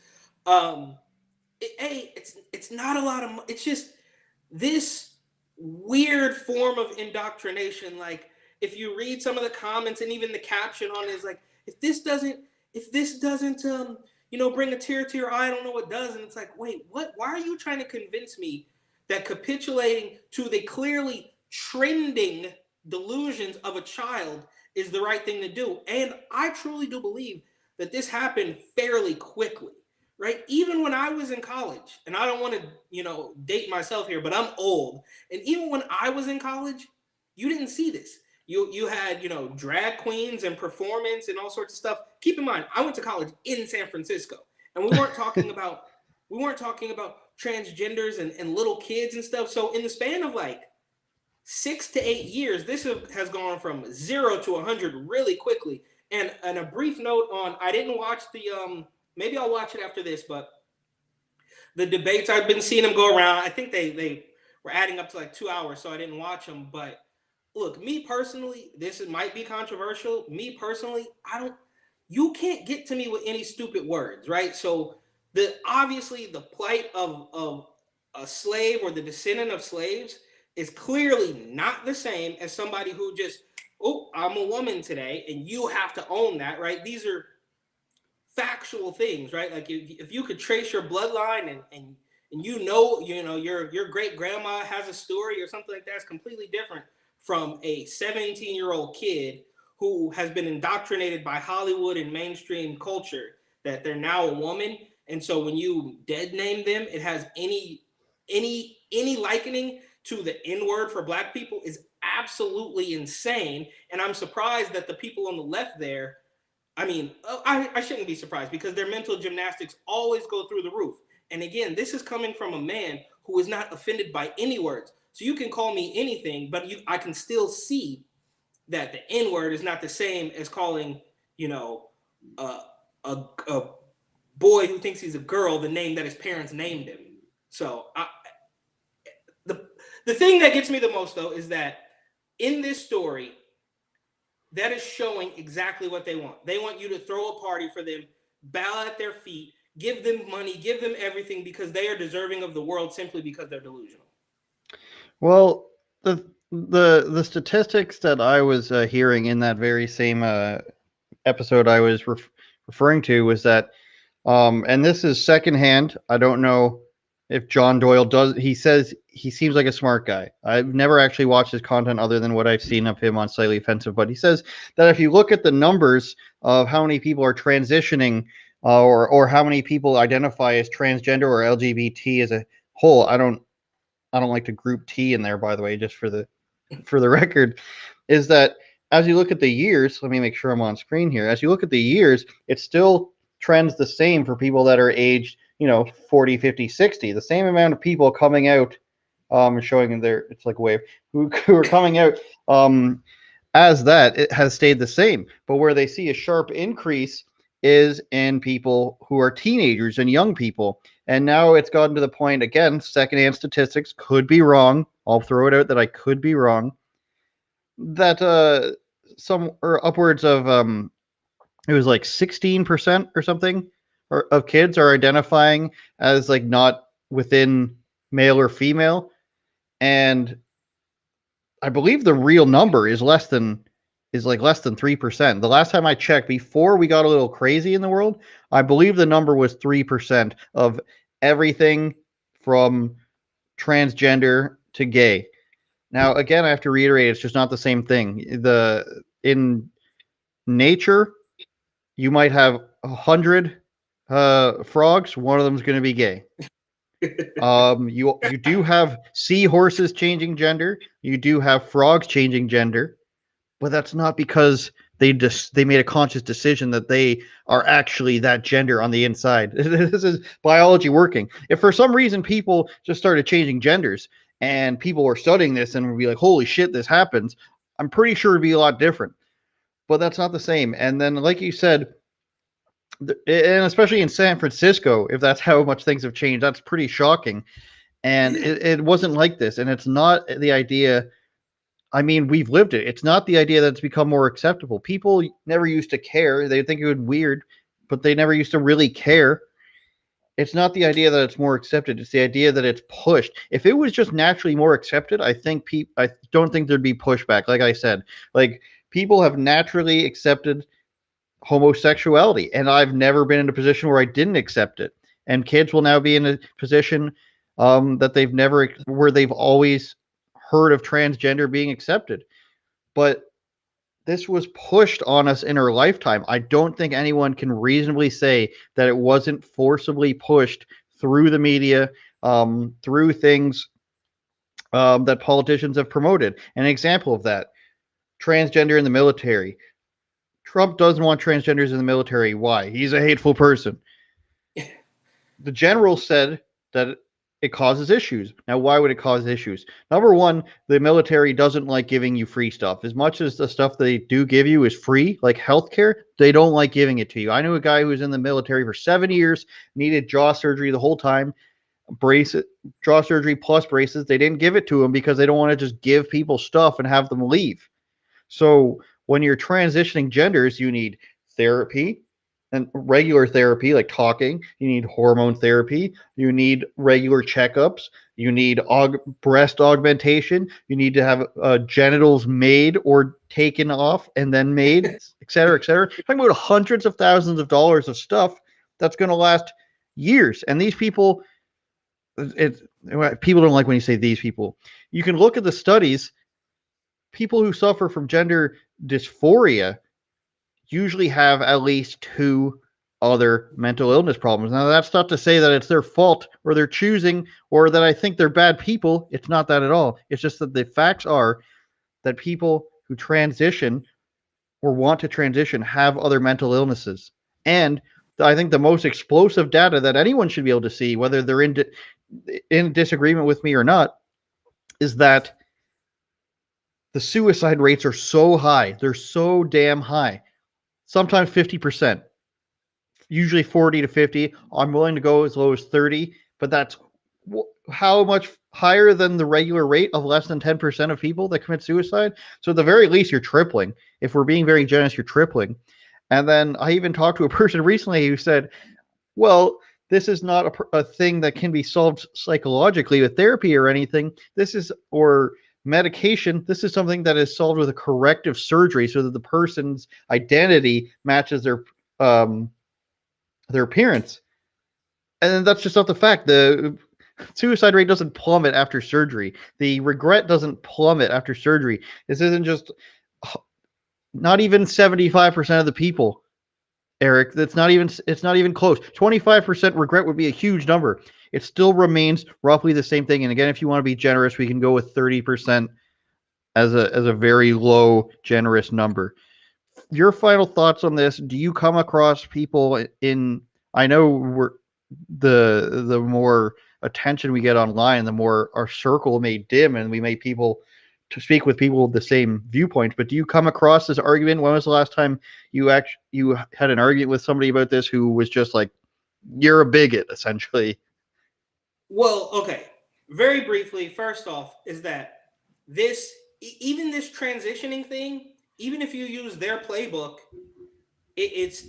it's not a lot of, it's just this weird form of indoctrination. Like, if you read some of the comments and even the caption on it is like, if this doesn't bring a tear to your eye, I don't know what does. And it's like, wait, what? Why are you trying to convince me that capitulating to the clearly trending delusions of a child is the right thing to do? And I truly do believe that this happened fairly quickly, right? Even when I was in college, and I don't want to, date myself here, but I'm old. And even when I was in college, you didn't see this. You had, drag queens and performance and all sorts of stuff. Keep in mind, I went to college in San Francisco, and we weren't talking about transgenders and little kids and stuff. So in the span of like 6 to 8 years, this has gone from 0 to 100 really quickly. And a brief note on, I didn't watch the maybe I'll watch it after this, but the debates, I've been seeing them go around. I think they were adding up to like 2 hours, so I didn't watch them. But look, me personally, might be controversial. Me personally, you can't get to me with any stupid words, right? So obviously the plight of a slave or the descendant of slaves is clearly not the same as somebody who just, oh, I'm a woman today, and you have to own that, right? These are factual things, right? Like if you could trace your bloodline and your great grandma has a story or something like that, it's completely different from a 17-year-old kid who has been indoctrinated by Hollywood and mainstream culture that they're now a woman. And so when you dead name them, it has any likening to the N-word for Black people is absolutely insane. And I'm surprised that the people on the left there, I mean, I shouldn't be surprised because their mental gymnastics always go through the roof. And again, this is coming from a man who is not offended by any words. So you can call me anything, but I can still see that the N-word is not the same as calling, a boy who thinks he's a girl the name that his parents named him. So the thing that gets me the most, though, is that in this story, that is showing exactly what they want. They want you to throw a party for them, bow at their feet, give them money, give them everything because they are deserving of the world simply because they're delusional. Well, the statistics that I was hearing in that very same episode I was referring to was that, and this is secondhand. I don't know if John Doyle does. He says he seems like a smart guy. I've never actually watched his content other than what I've seen of him on Slightly Offensive, but he says that if you look at the numbers of how many people are transitioning or how many people identify as transgender or LGBT as a whole, I don't like to group T in there, by the way, just for the record, is that as you look at the years, let me make sure I'm on screen here. As you look at the years, it still trends the same for people that are aged, 40, 50, 60. The same amount of people coming out, showing their, it's like a wave, who are coming out as that, it has stayed the same. But where they see a sharp increase is in people who are teenagers and young people. And now it's gotten to the point, again, secondhand statistics, could be wrong. I'll throw it out that I could be wrong. That some or upwards of it was like 16% or something of kids are identifying as like not within male or female. And I believe the real number is less than 3%. The last time I checked, before we got a little crazy in the world, I believe the number was 3% of everything from transgender to gay. Now, again, I have to reiterate, it's just not the same thing. In nature, you might have 100 frogs. One of them is going to be gay. You do have seahorses changing gender. You do have frogs changing gender, but that's not because they made a conscious decision that they are actually that gender on the inside. This is biology working. If for some reason people just started changing genders and people were studying this and would be like, holy shit, this happens, I'm pretty sure it'd be a lot different. But that's not the same. And then, like you said, and especially in San Francisco, if that's how much things have changed, that's pretty shocking. And it wasn't like this. And it's not the idea. I mean, we've lived it. It's not the idea that it's become more acceptable. People never used to care. They think it was weird, but they never used to really care. It's not the idea that it's more accepted. It's the idea that it's pushed. If it was just naturally more accepted, I don't think there'd be pushback. Like I said, like people have naturally accepted homosexuality, and I've never been in a position where I didn't accept it. And kids will now be in a position that they've always heard of transgender being accepted. But this was pushed on us in our lifetime. I don't think anyone can reasonably say that it wasn't forcibly pushed through the media, through things that politicians have promoted. An example of that, transgender in the military. Trump doesn't want transgenders in the military. Why? He's a hateful person. The general said that it causes issues. Now, why would it cause issues? Number one, the military doesn't like giving you free stuff. As much as the stuff they do give you is free, like healthcare, they don't like giving it to you. I knew a guy who was in the military for 7 years, needed jaw surgery the whole time, jaw surgery plus braces. They didn't give it to him because they don't want to just give people stuff and have them leave. So when you're transitioning genders, you need therapy, and regular therapy like talking. You need hormone therapy. You need regular checkups. You need breast augmentation. You need to have genitals made or taken off and then made, et cetera, et cetera. You're talking about hundreds of thousands of dollars of stuff that's going to last years. And these people, people don't like when you say these people. You can look at the studies. People who suffer from gender dysphoria usually have at least 2 other mental illness problems. Now, that's not to say that it's their fault or they're choosing or that I think they're bad people. It's not that at all. It's just that the facts are that people who transition or want to transition have other mental illnesses. And I think the most explosive data that anyone should be able to see, whether they're in disagreement with me or not, is that the suicide rates are so high. They're so damn high. Sometimes 50%, usually 40 to 50. I'm willing to go as low as 30, but that's how much higher than the regular rate of less than 10% of people that commit suicide. So at the very least, you're tripling. If we're being very generous, you're tripling. And then I even talked to a person recently who said, well, this is not a thing that can be solved psychologically with therapy or anything. Or medication. This is something that is solved with a corrective surgery so that the person's identity matches their appearance. And then that's just not the fact. The suicide rate doesn't plummet after surgery. The regret doesn't plummet after surgery. This isn't just not even 75% of the people, Eric. It's not even close. 25% regret would be a huge number. It still remains roughly the same thing. And again, if you want to be generous, we can go with 30% as a very low, generous number. Your final thoughts on this? Do you come across people I know the more attention we get online, the more our circle may dim and we may to speak with people with the same viewpoint. But do you come across this argument? When was the last time you had an argument with somebody about this who was just like, you're a bigot, essentially? Well, okay. Very briefly, first off, is that even this transitioning thing, even if you use their playbook, it's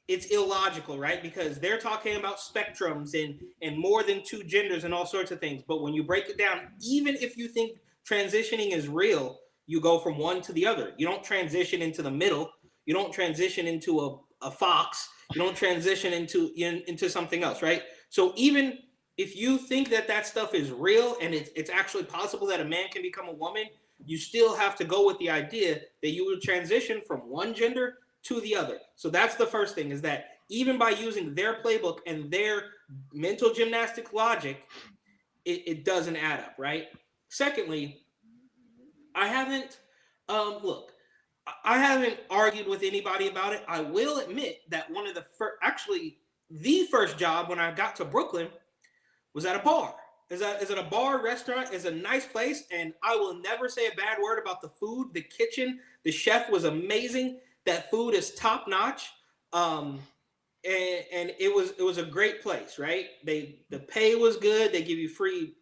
illogical, right? Because they're talking about spectrums and more than 2 genders and all sorts of things. But when you break it down, even if you think transitioning is real, you go from one to the other. You don't transition into the middle. You don't transition into a fox. You don't transition into something else, right? So even if you think that stuff is real and it's actually possible that a man can become a woman, you still have to go with the idea that you will transition from one gender to the other. So that's the first thing, is that even by using their playbook and their mental gymnastic logic, it doesn't add up, right? Secondly, I haven't argued with anybody about it. I will admit that one of the first job when I got to Brooklyn was at a bar. Is at a bar restaurant. Is a nice place, and I will never say a bad word about the food. The kitchen, the chef was amazing. That food is top notch. and it was a great place, right? The pay was good. They give you free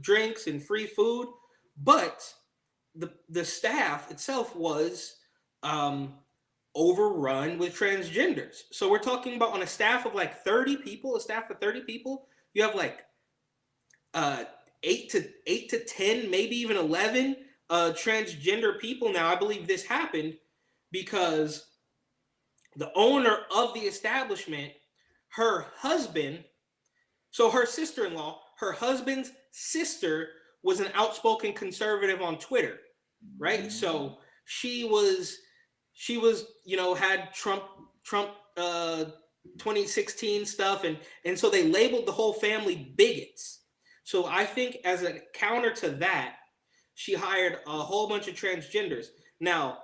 drinks and free food, but the staff itself was overrun with transgenders. So we're talking about on a staff of like 30 people, a staff of 30 people, you have like 8 to 10, maybe even 11 transgender people. Now, I believe this happened because the owner of the establishment, her husband, so her sister-in-law, her husband's sister was an outspoken conservative on Twitter, right? So she was, had Trump 2016 stuff, and so they labeled the whole family bigots. So I think as a counter to that, she hired a whole bunch of transgenders. Now,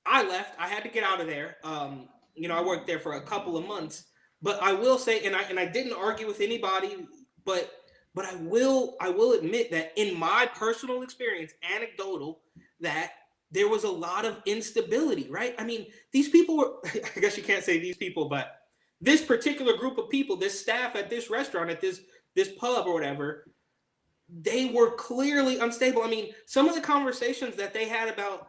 I left. I had to get out of there. I worked there for a couple of months. But I will say, and I didn't argue with anybody, but I will admit that in my personal experience, anecdotal, that there was a lot of instability, right? I mean, these people were, I guess you can't say these people, but this particular group of people, this staff at this restaurant, at this pub or whatever, they were clearly unstable. I mean, some of the conversations that they had about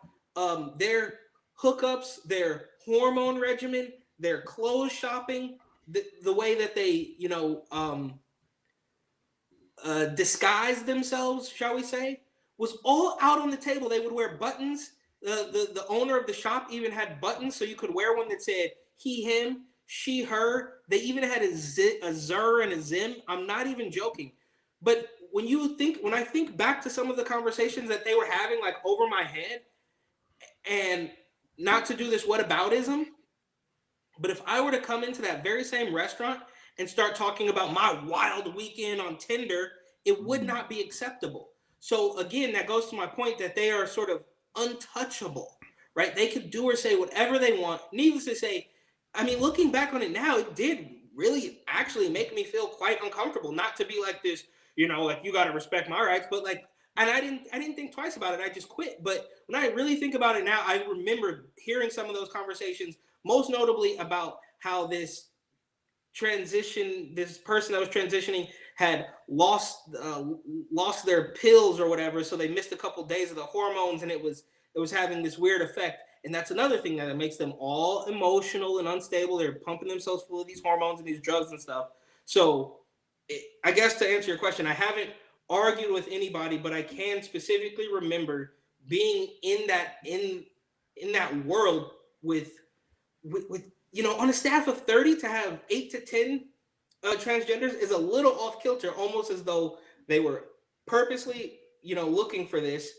their hookups, their hormone regimen, their clothes shopping, the way that they, disguise themselves, shall we say, was all out on the table. They would wear buttons. The owner of the shop even had buttons, so you could wear one that said he, him, she, her. They even had a zer and a zim. I'm not even joking. But when I think back to some of the conversations that they were having, like over my head, and not to do this whataboutism, but if I were to come into that very same restaurant and start talking about my wild weekend on Tinder, it would not be acceptable. So again, that goes to my point that they are sort of untouchable, right? They could do or say whatever they want. Needless to say, I mean, looking back on it now, it did really actually make me feel quite uncomfortable. Not to be like this, like you got to respect my rights, but like, and I didn't think twice about it. I just quit. But when I really think about it now, I remember hearing some of those conversations, most notably about how this person that was transitioning had lost their pills or whatever, so they missed a couple days of the hormones, and it was having this weird effect. And that's another thing that makes them all emotional and unstable. They're pumping themselves full of these hormones and these drugs and stuff. So I guess to answer your question, I haven't argued with anybody, but I can specifically remember being in that world with on a staff of 30 to have 8 to 10 transgenders is a little off kilter, almost as though they were purposely, looking for this,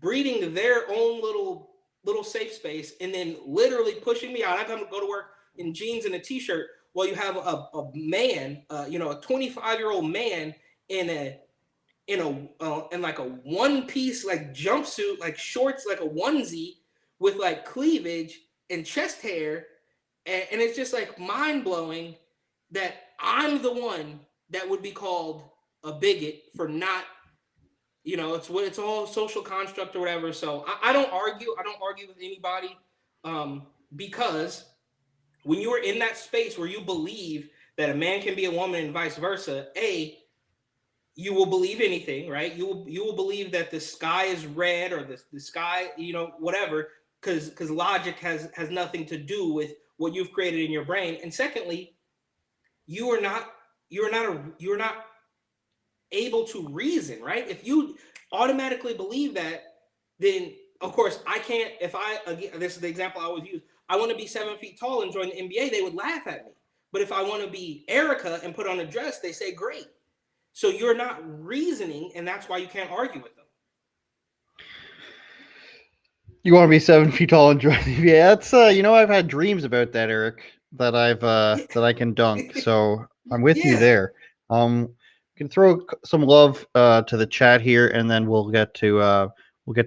breeding their own little safe space, and then literally pushing me out. I come to go to work in jeans and a t-shirt while you have a man, a 25-year-old man in like a one-piece like jumpsuit, like shorts, like a onesie with like cleavage and chest hair. And it's just like mind-blowing that I'm the one that would be called a bigot for not, it's all social construct or whatever. So I don't argue. I don't argue with anybody because when you are in that space where you believe that a man can be a woman and vice versa, you will believe anything, right? You will believe that the sky is red or the sky, whatever, because logic has nothing to do with what you've created in your brain. And secondly, you are not able to reason, right? If you automatically believe that, then of course I can't. This is the example I always use. I want to be 7 feet tall and join the NBA. They would laugh at me. But if I want to be Erica and put on a dress, they say great. So you're not reasoning, and that's why you can't argue with them. You want to be 7 feet tall and join the NBA? That's I've had dreams about that, Eric. That I can dunk. So I'm with you there. You can throw some love to the chat here, and then we'll get to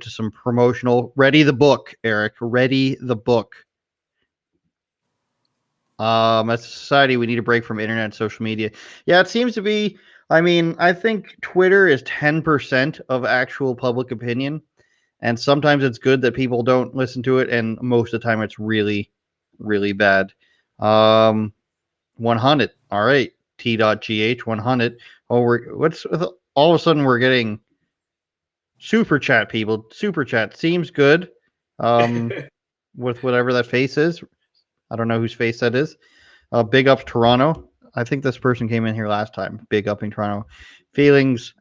some promotional. Ready the book, Eric. Ready the book. As a society, we need a break from internet and social media. Yeah, it seems to be. I mean, I think Twitter is 10% of actual public opinion, and sometimes it's good that people don't listen to it, and most of the time it's really, really bad. 100. All right. T.gh 100. Oh, all of a sudden we're getting super chat, people. Super chat seems good. With whatever that face is. I don't know whose face that is. Big up Toronto. I think this person came in here last time. Big up in Toronto. Feelings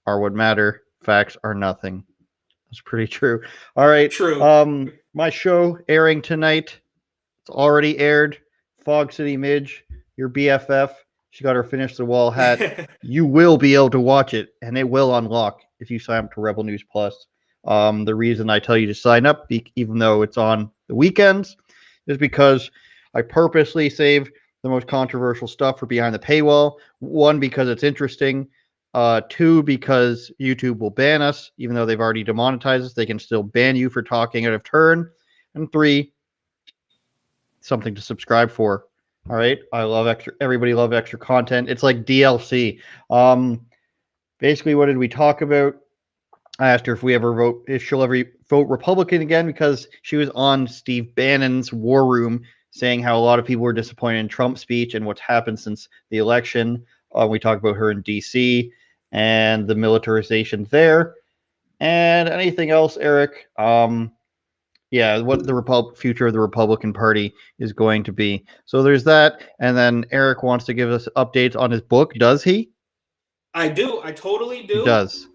are what matter. Facts are nothing. That's pretty true. All right. True. My show airing tonight. It's already aired. Fog City Midge, your BFF. She got her Finish the Wall hat. You will be able to watch it, and it will unlock if you sign up to Rebel News Plus. The reason I tell you to sign up, even though it's on the weekends, is because I purposely save the most controversial stuff for behind the paywall. One, because it's interesting. Two, because YouTube will ban us, even though they've already demonetized us. They can still ban you for talking out of turn. And three, something to subscribe for. All right. Everybody love extra content. It's like DLC. Basically, what did we talk about? I asked her if she'll ever vote Republican again, because she was on Steve Bannon's War Room saying how a lot of people were disappointed in Trump's speech and what's happened since the election. We talked about her in DC and the militarization there. And anything else, Eric? What the future of the Republican Party is going to be. So there's that. And then Eric wants to give us updates on his book. Does he? I do. I totally do. He does.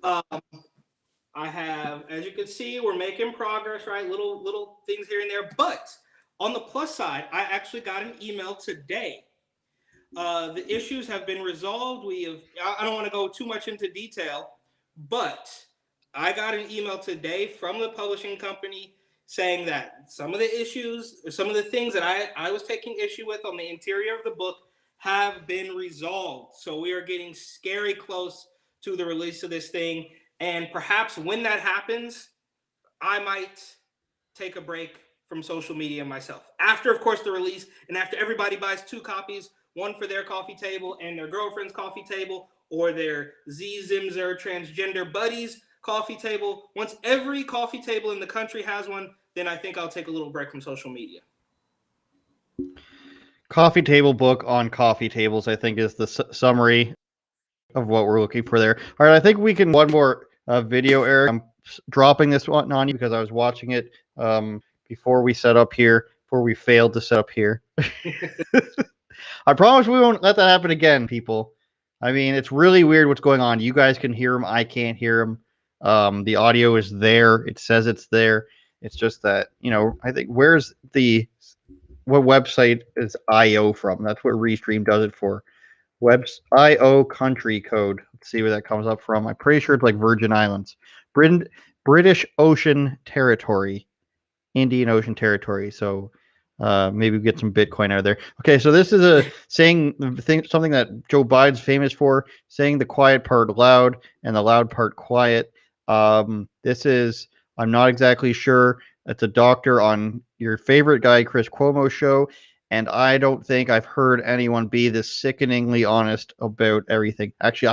I have, as you can see, we're making progress, right? Little things here and there. But on the plus side, I actually got an email today. The issues have been resolved. I don't want to go too much into detail, but I got an email today from the publishing company saying that some of the issues, some of the things that I was taking issue with on the interior of the book have been resolved. So we are getting scary close to the release of this thing. And perhaps when that happens, I might take a break from social media myself. After, of course, the release, and after everybody buys 2 copies, one for their coffee table and their girlfriend's coffee table, or their Z-Zimzer transgender buddies coffee table. Once every coffee table in the country has one, then I think I'll take a little break from social media. Coffee table book on coffee tables, I think, is the summary of what we're looking for there. All right, I think we can one more video, Eric. I'm dropping this one on you because I was watching it before we failed to set up here. I promise we won't let that happen again, people. I mean, it's really weird what's going on. You guys can hear him. I can't hear him. The audio is there. It says it's there. It's just that, I think, what website is IO from? That's what Restream does it for. IO country code. Let's see where that comes up from. I'm pretty sure it's like Virgin Islands. British Ocean Territory. Indian Ocean Territory. So maybe we get some Bitcoin out of there. Okay, so this is something that Joe Biden's famous for, saying the quiet part loud and the loud part quiet. I'm not exactly sure. It's a doctor on your favorite guy, Chris Cuomo's show, and I don't think I've heard anyone be this sickeningly honest about everything. Actually,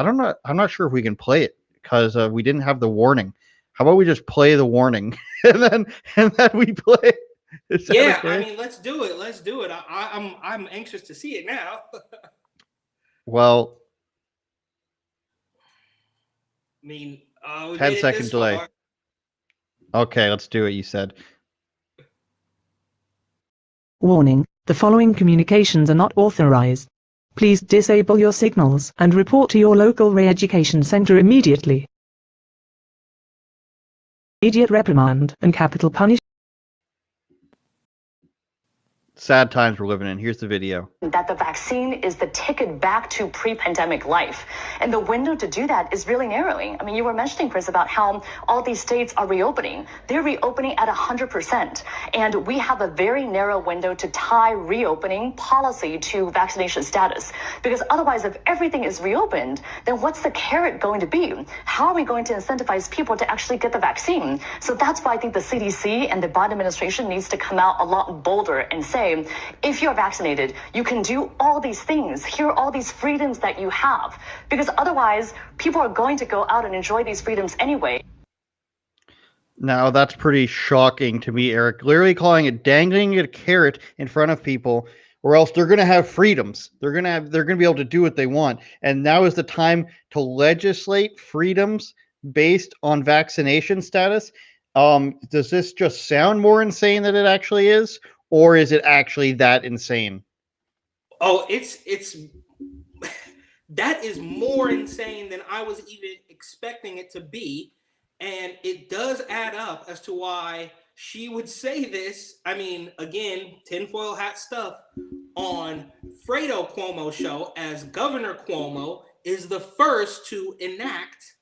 I'm not sure if we can play it because we didn't have the warning. How about we just play the warning and then we play? Yeah, okay? I mean, let's do it. Let's do it. I'm anxious to see it now. Well, I mean, 10-second delay. Far. Okay, let's do it. You said. Warning: the following communications are not authorized. Please disable your signals and report to your local re-education center immediately. Immediate reprimand and capital punishment. Sad times we're living in. Here's the video. That the vaccine is the ticket back to pre-pandemic life. And the window to do that is really narrowing. I mean, you were mentioning, Chris, about how all these states are reopening. They're reopening at 100%. And we have a very narrow window to tie reopening policy to vaccination status. Because otherwise, if everything is reopened, then what's the carrot going to be? How are we going to incentivize people to actually get the vaccine? So that's why I think the CDC and the Biden administration needs to come out a lot bolder and say, if you're vaccinated, you can do all these things. Here are all these freedoms that you have. Because otherwise, people are going to go out and enjoy these freedoms anyway. Now, that's pretty shocking to me, Eric. Literally calling it, dangling a carrot in front of people or else they're going to have freedoms. They're going to be able to do what they want. And now is the time to legislate freedoms based on vaccination status. Does this just sound more insane than it actually is, or is it actually that insane? Oh, it's that is more insane than I was even expecting it to be. And it does add up as to why she would say this. I mean, again, tinfoil hat stuff on Fredo Cuomo's show, as Governor Cuomo is the first to enact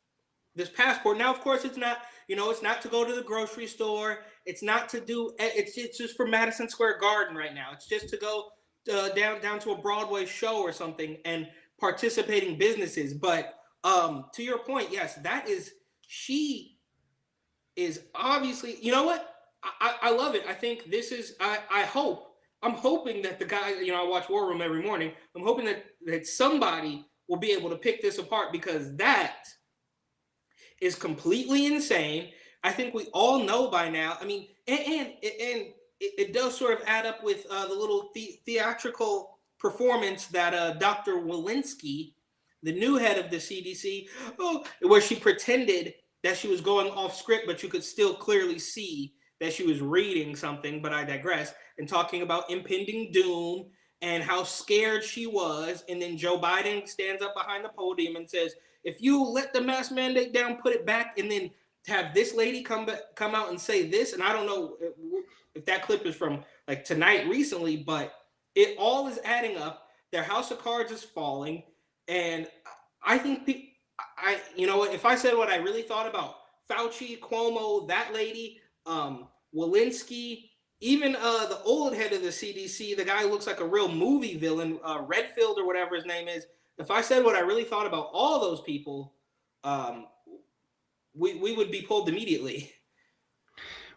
this passport. Now, of course, it's not, it's not to go to the grocery store. It's not to do, it's just for Madison Square Garden right now. It's just to go down to a Broadway show or something and participating businesses. But to your point, yes, she is obviously, you know what? I love it. I think this is, I'm hoping that the guy, I watch War Room every morning. I'm hoping that somebody will be able to pick this apart, because that is completely insane. I think we all know by now. I mean, and it does sort of add up with the little theatrical performance that Dr. Walensky, the new head of the CDC, where she pretended that she was going off script, but you could still clearly see that she was reading something, but I digress, and talking about impending doom and how scared she was. And then Joe Biden stands up behind the podium and says, if you let the mask mandate down, put it back. And then to have this lady come out and say this, and I don't know if that clip is from like tonight recently, but it all is adding up. Their house of cards is falling. And I think if I said what I really thought about Fauci, Cuomo, that lady, Walensky, even the old head of the CDC, the guy who looks like a real movie villain, Redfield or whatever his name is. If I said what I really thought about all those people, we would be pulled immediately.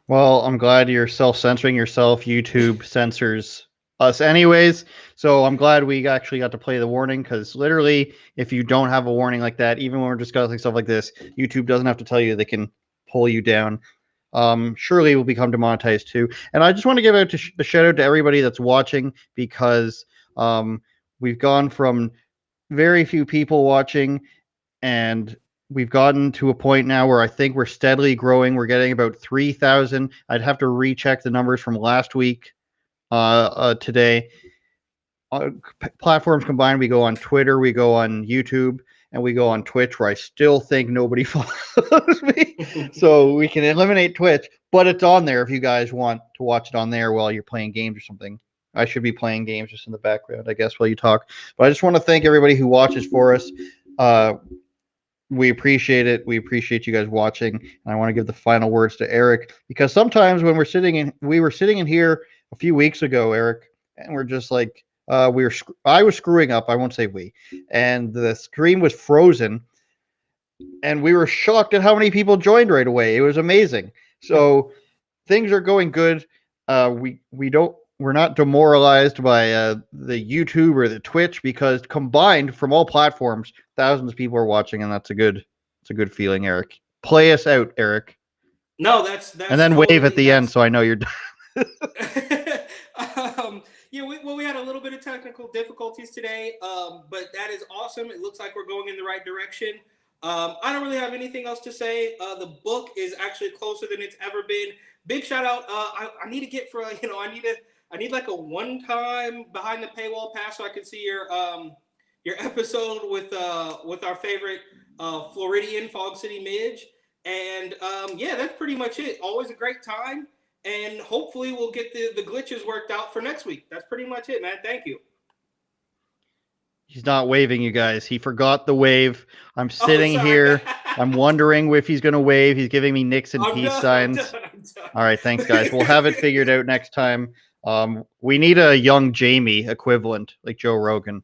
Well, I'm glad you're self-censoring yourself. YouTube censors us anyways. So I'm glad we actually got to play the warning, because literally, if you don't have a warning like that, even when we're discussing stuff like this, YouTube doesn't have to tell you. They can pull you down. Surely will become demonetized too. And I just want to give a shout out to everybody that's watching, because we've gone from very few people watching, and we've gotten to a point now where I think we're steadily growing. We're getting about 3,000. I'd have to recheck the numbers from last week today. Platforms combined, we go on Twitter, we go on YouTube, and we go on Twitch, where I still think nobody follows me. So we can eliminate Twitch, but it's on there if you guys want to watch it on there while you're playing games or something. I should be playing games just in the background, I guess, while you talk. But I just want to thank everybody who watches for us. We appreciate it. We appreciate you guys watching. And I want to give the final words to Eric, because sometimes when we were sitting in here a few weeks ago, Eric, and we're just like, I was screwing up. I won't say we, and the screen was frozen, and we were shocked at how many people joined right away. It was amazing. So things are going good. We're not demoralized by the YouTube or the Twitch, because combined from all platforms, thousands of people are watching, and it's a good feeling. Eric, play us out, Eric. No, that's and then totally, wave at the end, so I know you're done. Yeah, we had a little bit of technical difficulties today, but that is awesome. It looks like we're going in the right direction. I don't really have anything else to say. The book is actually closer than it's ever been. Big shout out. I need to get for I need like a one-time behind the paywall pass so I can see your episode with our favorite Floridian, Fog City Midge. And yeah, that's pretty much it. Always a great time. And hopefully we'll get the glitches worked out for next week. That's pretty much it, man. Thank you. He's not waving, you guys. He forgot the wave. I'm sitting here. I'm wondering if he's going to wave. He's giving me Nixon peace signs. I'm done. All right, thanks, guys. We'll have it figured out next time. We need a young Jamie equivalent, like Joe Rogan.